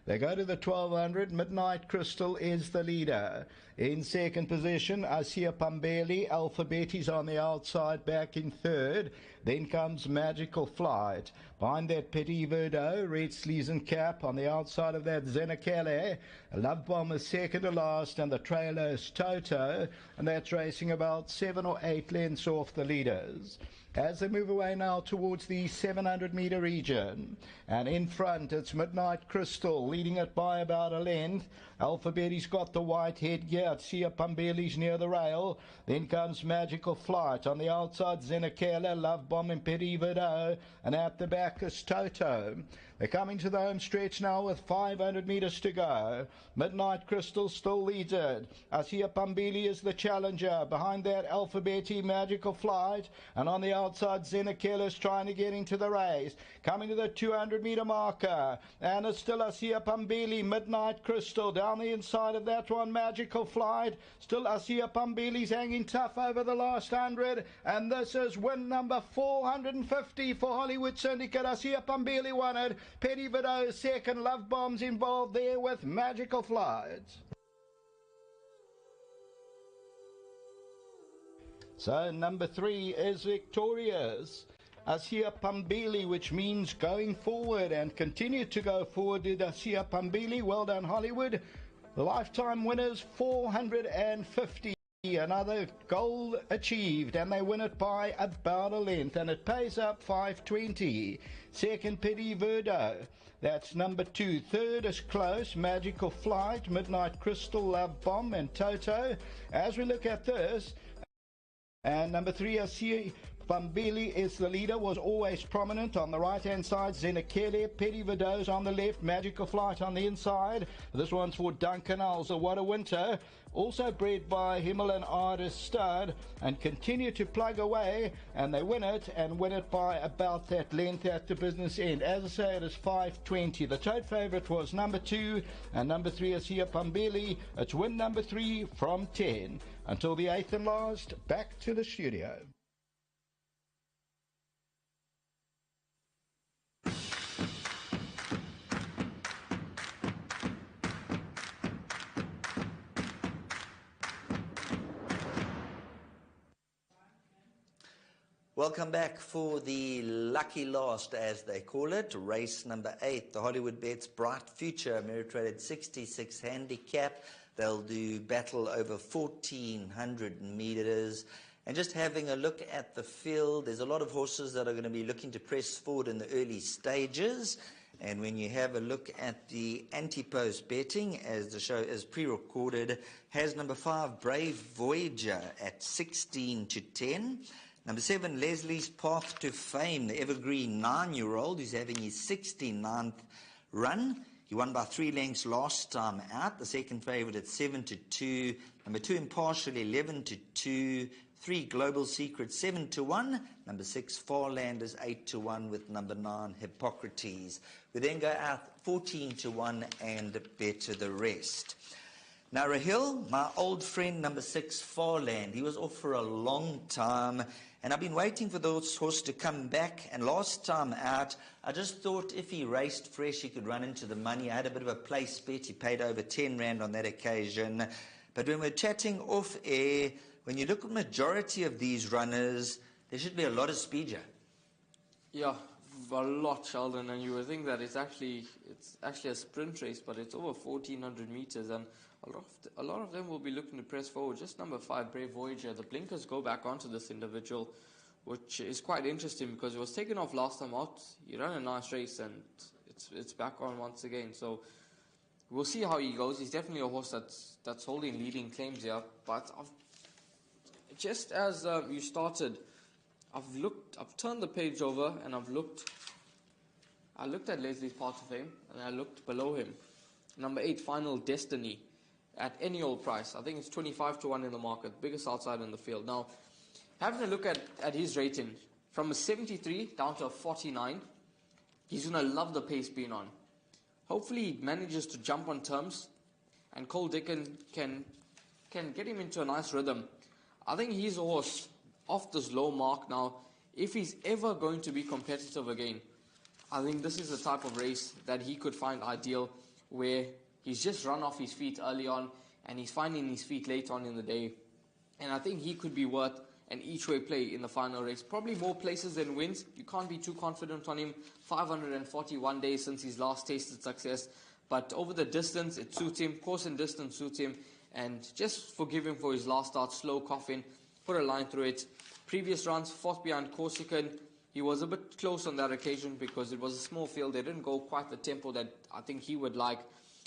They go to the 1200. Midnight Crystal is the leader. In second position, Asia Pambeli. Alphabeti's on the outside, back in third. Then comes Magical Flight. Behind that, Petit Verdot, Red Sleeves and Cap. On the outside of that, Zenakele. Love Bomb is second to last, and the trailer is Toto. And that's racing about 7 or 8 lengths off the leaders. As they move away now towards the 700 meter region. And in front, it's Midnight Crystal, leading it by about a length. Alphabeti's got the white headgear. Sia Pambeli's near the rail. Then comes Magical Flight. On the outside, Zenakele, Love Bomb and Petit Verdot. And at the back is Toto. They're coming to the home stretch now with 500 meters to go. Midnight Crystal still leads it. Asia Pambili is the challenger. Behind that, Alphabeti, Magical Flight. And on the outside, Zenakele is trying to get into the race. Coming to the 200 meter marker. And it's still Asia Pambili, Midnight Crystal. Down the inside of that one, Magical Flight. Still Asia Pambili's hanging tough over the last 100. And this is win number 450 for Hollywood Syndicate. Asia Pambili won it. Petty Vido second. Love Bombs involved there with Magical Flight. So number 3 is victorious. Asia Pambili, which means going forward, and continue to go forward did Asia Pambili. Well done, Hollywood. Lifetime winners 450. Another goal achieved, and they win it by about a length, and it pays up 520. Second, Petty Verdo. That's number 2. Third is close, Magical Flight, Midnight Crystal, Love Bomb, and Toto. As we look at this, and number 3, Asia Pambili is the leader, was always prominent on the right-hand side. Zenekele, Petty Vido's on the left, Magical Flight on the inside. This one's for Duncan Alza. What a winter. Also bred by Himalayan Artist Stud, and continue to plug away, and they win it by about that length at the business end. As I say, it is 520. The tote favourite was number 2, and number 3 Asia Pambili. It's win number 3 from 10. Until the 8th and last, back to the studio. Welcome back for the lucky last, as they call it, race number 8, the Hollywood Bets Bright Future, Ameritrated 66 handicap. They'll do battle over 1,400 meters. And just having a look at the field, there's a lot of horses that are going to be looking to press forward in the early stages. And when you have a look at the anti-post betting, as the show is pre-recorded, has number 5, Brave Voyager at 16-10. Number 7, Leslie's Path to Fame, the evergreen 9-year-old who's having his 69th run. He won by 3 lengths last time out. The second favourite at 7-2. Number 2, Impartial, 11-2. 3, Global Secret, 7-1. Number 6, Farlanders, 8-1 with number 9, Hippocrates. We then go out 14-1 and better the rest. Now, Rahil, my old friend, number 6, Farland, he was off for a long time, and I've been waiting for those horse to come back. And last time out, I just thought if he raced fresh, he could run into the money. I had a bit of a place bet. He paid over 10 Rand on that occasion. But when we're chatting off air, when you look at the majority of these runners, there should be a lot of speed here. Yeah, a lot, Sheldon, and you would think that it's actually a sprint race, but it's over 1,400 meters, and a lot of them will be looking to press forward. Just number 5, Brave Voyager. The blinkers go back onto this individual, which is quite interesting because it was taken off last time out. He ran a nice race, and it's back on once again. So we'll see how he goes. He's definitely a horse that's holding leading claims here. But just as you started, I've turned the page over, and I looked at Leslie's Path to Fame, and I looked below him. Number 8, Final Destiny, at any old price. I think it's 25-1 in the market, biggest outside in the field. Now, having a look at his rating, from a 73 down to a 49, he's going to love the pace being on. Hopefully he manages to jump on terms, and Cole Dickin can get him into a nice rhythm. I think he's a horse off this low mark now. If he's ever going to be competitive again, I think this is the type of race that he could find ideal, where he's just run off his feet early on, and he's finding his feet late on in the day. And I think he could be worth an each-way play in the final race. Probably more places than wins. You can't be too confident on him. 541 days since his last tasted success. But over the distance, it suits him. Course and distance suits him. And just forgive him for his last start, slow coffin. Put a line through it. Previous runs, 4th behind Corsican. He was a bit close on that occasion because it was a small field. They didn't go quite the tempo that I think he would like.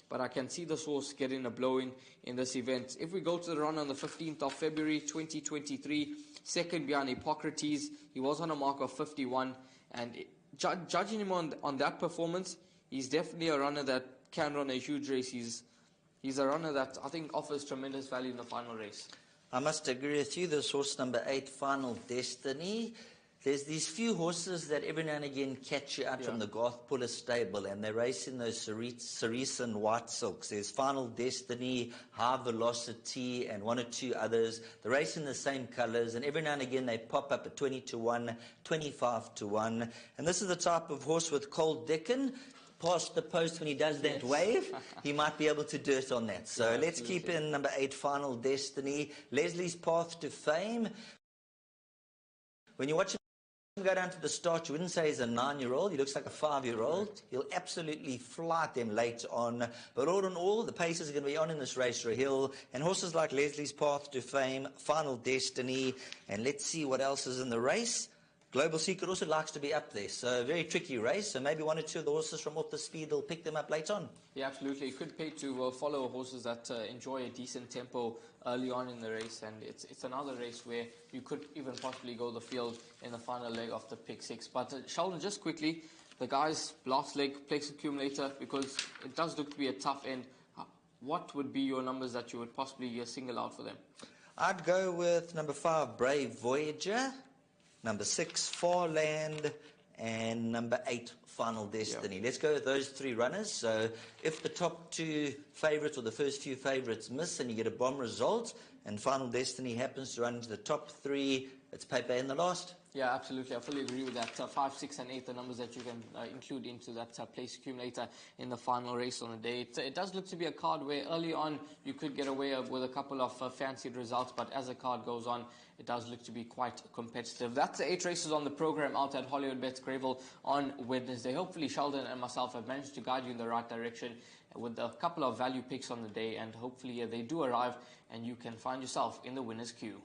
But I can see this horse getting a blow-in this event. If we go to the run on the 15th of February 2023, second behind Hippocrates, he was on a mark of 51. And judging him on that performance, he's definitely a runner that can run a huge race. He's a runner that I think offers tremendous value in the final race. I must agree with you. This horse number 8, Final Destiny, there's these few horses that every now and again catch you out from the Garth Puller stable, and they race in those Cerise and White Silks. There's Final Destiny, High Velocity, and one or two others. They race in the same colours, and every now and again they pop up at 20 to 1, 25 to 1. And this is the type of horse with Cold Dickon. Past the post when he does that wave, he might be able to do it on that. So let's keep in number 8, Final Destiny. Leslie's Path to Fame. When you watch him go down to the start, you wouldn't say he's a 9-year-old. He looks like a 5-year-old. He'll absolutely fly them later on. But all in all, the paces are going to be on in this race, Rahil. And horses like Leslie's Path to Fame, Final Destiny, and let's see what else is in the race. Global Secret also likes to be up there, so a very tricky race. So maybe one or two of the horses from Off the Speed will pick them up later on. Yeah, absolutely. It could pay to follow horses that enjoy a decent tempo early on in the race, and it's another race where you could even possibly go the field in the final leg of the pick 6. But Sheldon, just quickly, the guys' last leg, Plex Accumulator, because it does look to be a tough end. What would be your numbers that you would possibly single out for them? I'd go with number 5, Brave Voyager, number 6, Far Land, and number 8, Final Destiny. Let's go with those 3 runners. So if the top 2 favourites or the first few favourites miss and you get a bomb result and Final Destiny happens to run into the top 3, it's paper in the last. Yeah, absolutely. I fully agree with that. 5, 6, and 8, the numbers that you can include into that place accumulator in the final race on the day. It does look to be a card where early on you could get away with a couple of fancied results, but as the card goes on, it does look to be quite competitive. That's the 8 races on the program out at Hollywood Bets Greyville on Wednesday. Hopefully Sheldon and myself have managed to guide you in the right direction with a couple of value picks on the day, and hopefully they do arrive and you can find yourself in the winner's queue.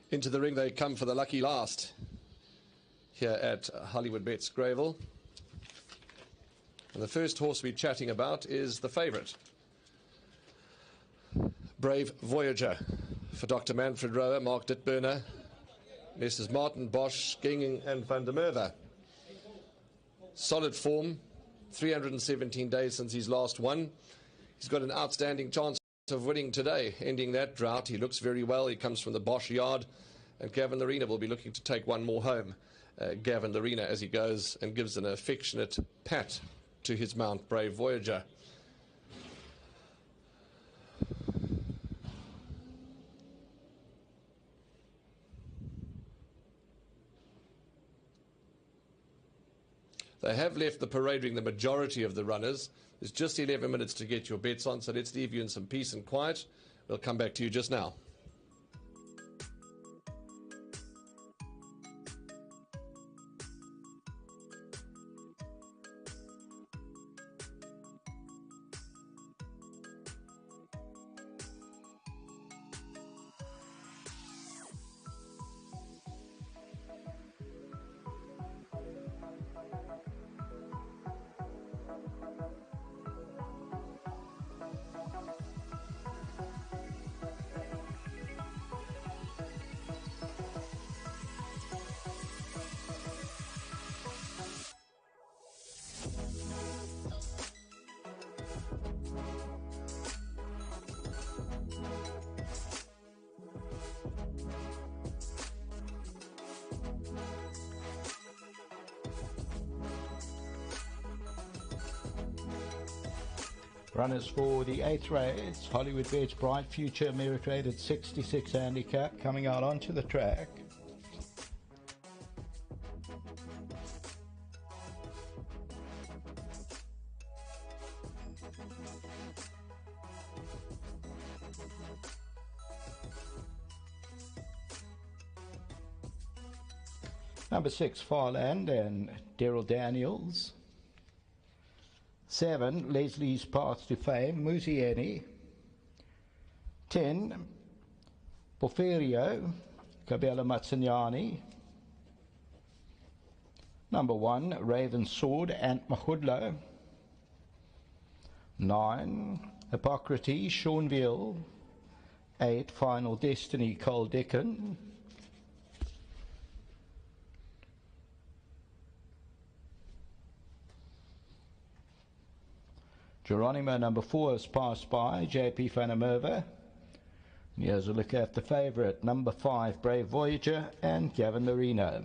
Into the ring they come for the lucky last here at Hollywood Bets Greyville. And the first horse we're chatting about is the favourite, Brave Voyager, for Dr. Manfred Rower, Mark Ditburner, Messrs. Martin Bosch, Ginging and van der Merwe. Solid form, 317 days since his last won. He's got an outstanding chance of winning today, ending that drought. He looks very well. He comes from the Bosch yard, and Gavin Larena will be looking to take one more home. Gavin Larena, as he goes and gives an affectionate pat to his mount, Brave Voyager. They have left the parade ring the majority of the runners. There's just 11 minutes to get your bets on, so let's leave you in some peace and quiet. We'll come back to you just now. Runners for the 8th race, Hollywood Bets Bright Future Merit Rated 66 handicap, coming out onto the track. Number 6, Farland and Daryl Daniels. 7, Leslie's Path to Fame, Musieni. 10, Porfirio Cabela Matsinyani. Number 1, Raven Sword Ant Mahudlo. 9, Hippocrates Seanville. 8, Final Destiny Cole Dickon. Geronimo number 4 is passed by JP Fanamerva. Here's a look at the favourite, number 5, Brave Voyager and Gavin Marino.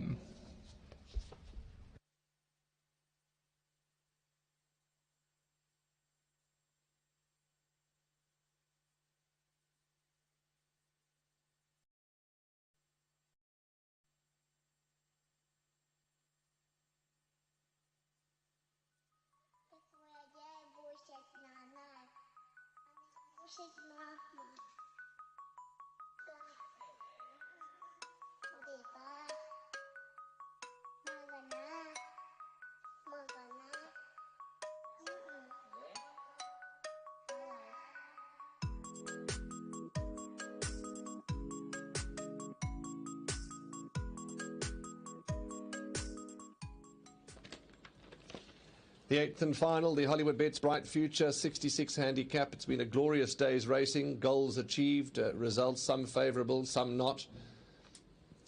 The 8th and final, the Hollywood Bets Bright Future 66 handicap. It's been a glorious day's racing. Goals achieved, results some favourable, some not.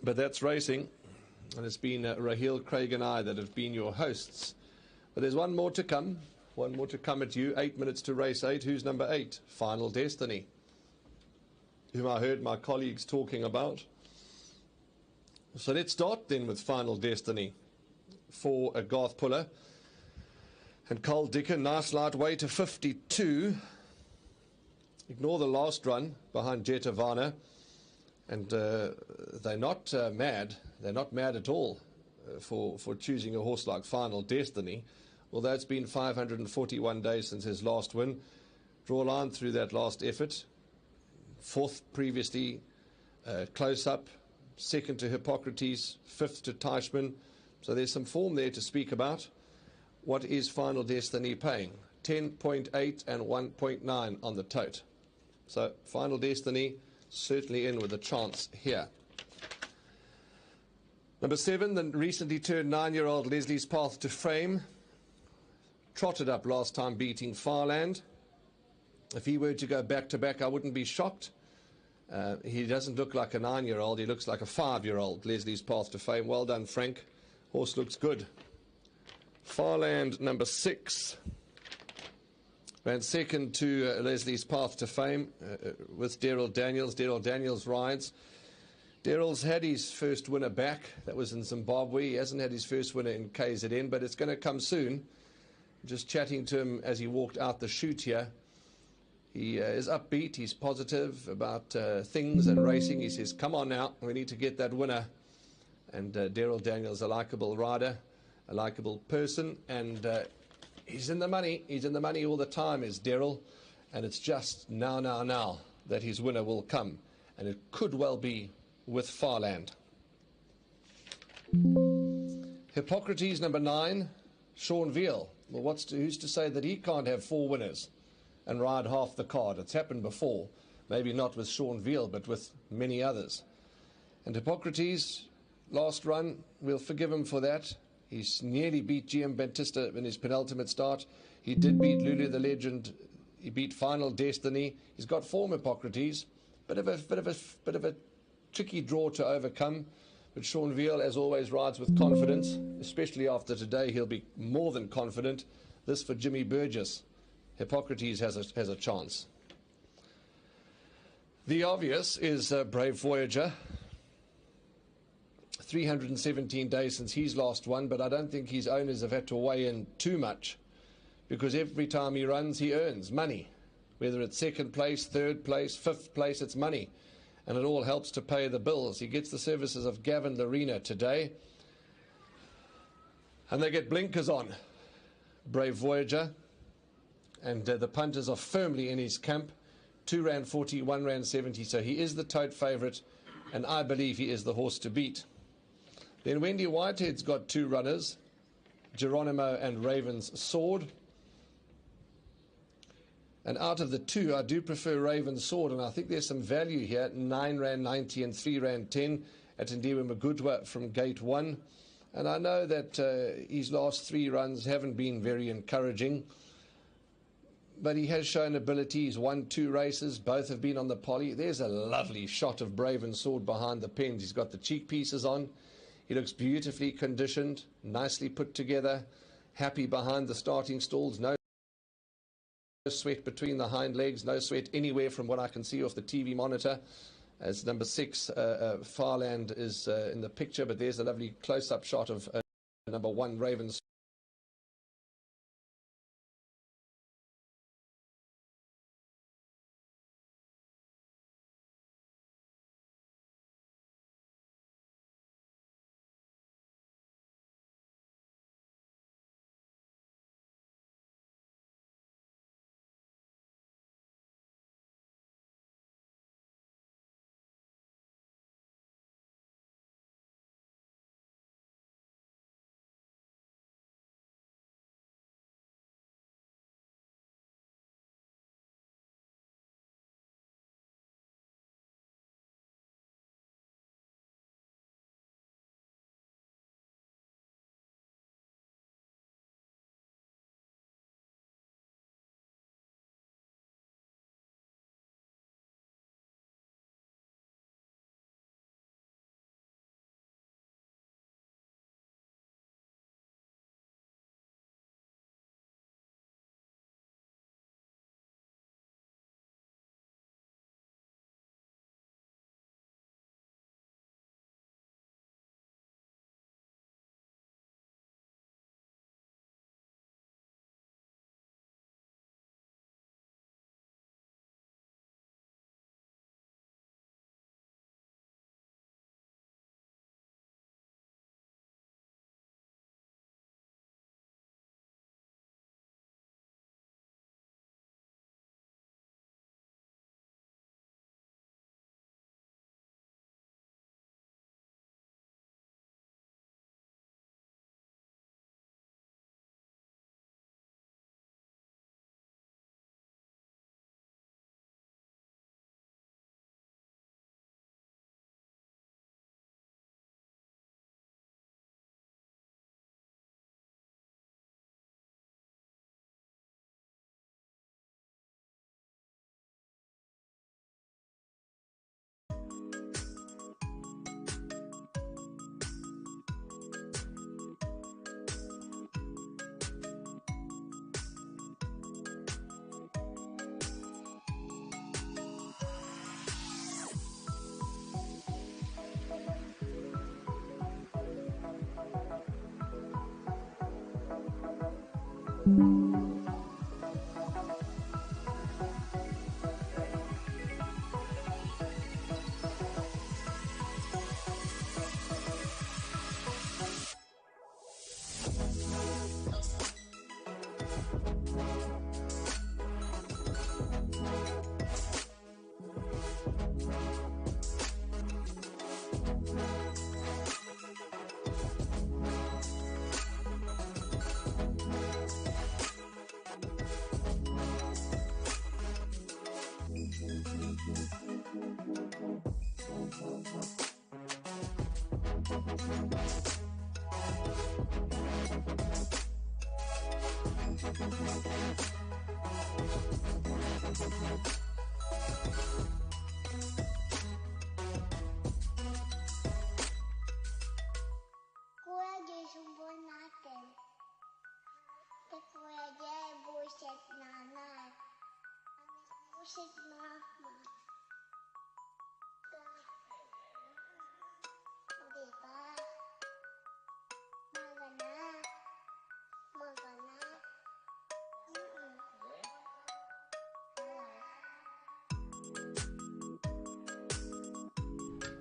But that's racing. And it's been Raheel, Craig and I that have been your hosts. But there's one more to come. One more to come at you. 8 minutes to race 8. Who's number 8? Final Destiny, whom I heard my colleagues talking about. So let's start then with Final Destiny for a Garth Puller. And Cole Dickon, nice light weight to 52. Ignore the last run behind Jetavana. And they're not mad. They're not mad at all for choosing a horse like Final Destiny. Although it's been 541 days since his last win. Draw a line through that last effort. 4th previously, Close Up. 2nd to Hippocrates. 5th to Teichmann. So there's some form there to speak about. What is Final Destiny paying? 10.8 and 1.9 on the tote. So Final Destiny certainly in with a chance here. Number 7, the recently turned 9-year-old Leslie's Path to Fame. Trotted up last time beating Farland. If he were to go back-to-back, I wouldn't be shocked. He doesn't look like a 9-year-old. He looks like a 5-year-old, Leslie's Path to Fame. Well done, Frank. Horse looks good. Farland, number 6, ran 2nd to Leslie's Path to Fame with Daryl Daniels. Daryl Daniels rides. Daryl's had his first winner back. That was in Zimbabwe. He hasn't had his first winner in KZN, but it's going to come soon. Just chatting to him as he walked out the chute here. He is upbeat. He's positive about things and racing. He says, come on now, we need to get that winner. And Daryl Daniels, a likeable rider. A likeable person, and he's in the money. He's in the money all the time, is Daryl, and it's just now that his winner will come, and it could well be with Farland. Hippocrates, number 9, Sean Veal. Well, who's to say that he can't have 4 winners and ride half the card? It's happened before, maybe not with Sean Veal, but with many others. And Hippocrates, last run, we'll forgive him for that. He's nearly beat GM Bantista in his penultimate start. He did beat Lulu the Legend. He beat Final Destiny. He's got form, Hippocrates. Bit of a tricky draw to overcome. But Sean Veal, as always, rides with confidence. Especially after today, he'll be more than confident. This for Jimmy Burgess. Hippocrates has a chance. The obvious is Brave Voyager. 317 days since he's last won, but I don't think his owners have had to weigh in too much, because every time he runs, he earns money. Whether it's 2nd place, 3rd place, 5th place, it's money. And it all helps to pay the bills. He gets the services of Gavin Larena today. And they get blinkers on, Brave Voyager. And the punters are firmly in his camp. 2 rand 40, 1 rand 70. So he is the tote favourite, and I believe he is the horse to beat. Then Wendy Whitehead's got 2 runners, Geronimo and Raven's Sword. And out of the two, I do prefer Raven Sword, and I think there's some value here. R9.90 and R3.10 at Ndiwe Magudwa from gate 1. And I know that his last 3 runs haven't been very encouraging, but he has shown ability. He's won 2 races. Both have been on the poly. There's a lovely shot of Raven Sword behind the pens. He's got the cheek pieces on. He looks beautifully conditioned, nicely put together, happy behind the starting stalls. No sweat between the hind legs, no sweat anywhere from what I can see off the TV monitor. As number 6, Farland is in the picture, but there's a lovely close-up shot of number 1, Raven Sword.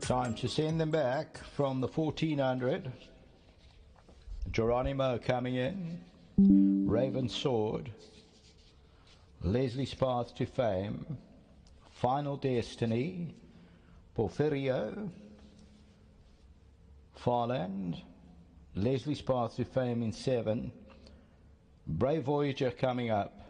Time to send them back from the 1400. Geronimo coming in. Raven Sword. Leslie's Path to Fame. Final Destiny. Porfirio. Farland. Leslie's Path to Fame in 7. Brave Voyager coming up.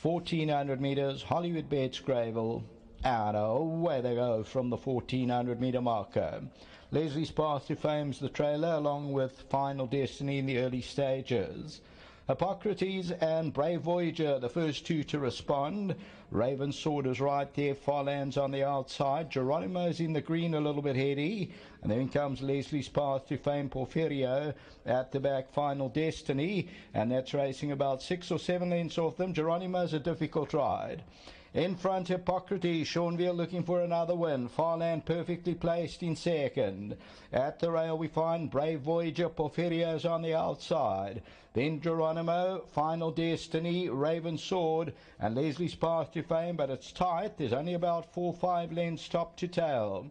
1400 meters, Hollywood Bets Greyville, and away they go from the 1400 meter marker. Leslie's Path to Fame's the trailer, along with Final Destiny in the early stages. Hippocrates and Brave Voyager, the first two to respond. Raven Sword is right there, Farland's on the outside. Geronimo's in the green, a little bit heady. And then comes Leslie's Path to Fame, Porfirio at the back, Final Destiny. And that's racing about 6 or 7 lengths off them. Geronimo's a difficult ride. In front, Hippocrates, Seanville looking for another win. Farland perfectly placed in second. At the rail we find Brave Voyager, Porfirio's on the outside. Then Geronimo, Final Destiny, Raven Sword, and Leslie's Path to Fame, but it's tight. There's only about 4 or 5 lengths top to tail.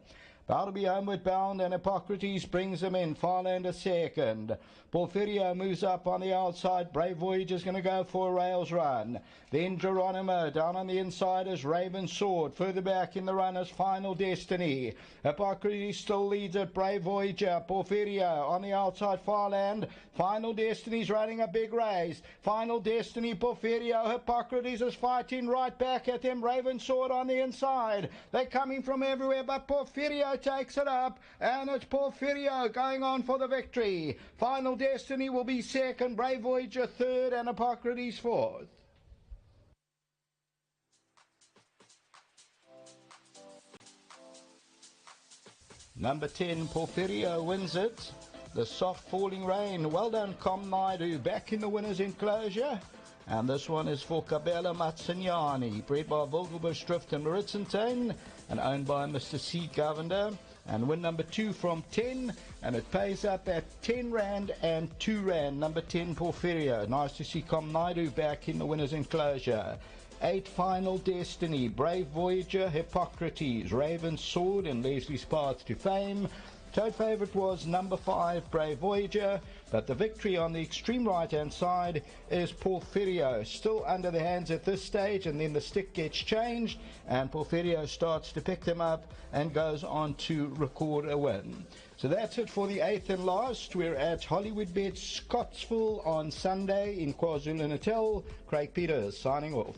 About to be homeward bound, and Hippocrates brings them in. Farland a second. Porfirio moves up on the outside. Brave Voyager's going to go for a rails run. Then Geronimo. Down on the inside is Raven Sword. Further back in the run is Final Destiny. Hippocrates still leads at Brave Voyager. Porfirio on the outside, Farland. Final Destiny's running a big race. Final Destiny, Porfirio. Hippocrates is fighting right back at them. Raven Sword on the inside. They're coming from everywhere, but Porfirio takes it up, and it's Porfirio going on for the victory. Final Destiny will be second, Brave Voyager third, and Hippocrates fourth. Number 10, Porfirio wins it. The soft falling rain. Well done, Com Naidu, back in the winner's enclosure. And this one is for Cabela Matsignani, bred by Vogelbush Drift and Maritzentain, and owned by Mr. C. Govender. And win number 2 from 10, and it pays up at 10 Rand and 2 Rand. Number 10, Porfirio. Nice to see Com Naidu back in the winner's enclosure. 8, Final Destiny, Brave Voyager, Hippocrates, Raven Sword, and Leslie's Path to Fame. Toad favourite was number 5, Brave Voyager, but the victory on the extreme right-hand side is Porfirio. Still under the hands at this stage, and then the stick gets changed, and Porfirio starts to pick them up and goes on to record a win. So that's it for the 8th and last. We're at Hollywood Bets Scottsville on Sunday in KwaZulu-Natal. Craig Peters signing off.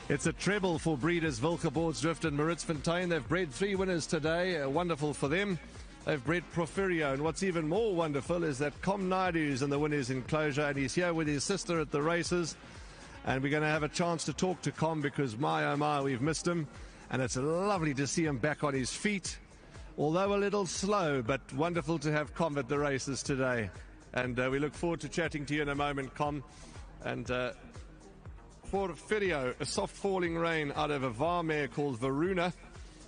It's a treble for breeders Wilgebords Drift and Maritz-Fontein. They've bred 3 winners today. Wonderful for them. They've bred Porfirio, and what's even more wonderful is that Com Naidu's in the winner's enclosure, and he's here with his sister at the races. And we're going to have a chance to talk to Com, because my oh my, we've missed him. And it's lovely to see him back on his feet, although a little slow, but wonderful to have Com at the races today. And we look forward to chatting to you in a moment, Com. And for Ferio, a soft falling rain out of a VAR mare called Varuna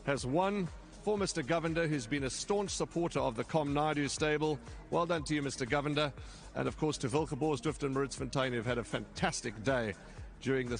has won for Mr. Govender, who's been a staunch supporter of the Com Naidu stable. Well done to you, Mr. Govender. And of course to Wilgeborgsdrift and Maritzfontein, who've had a fantastic day during this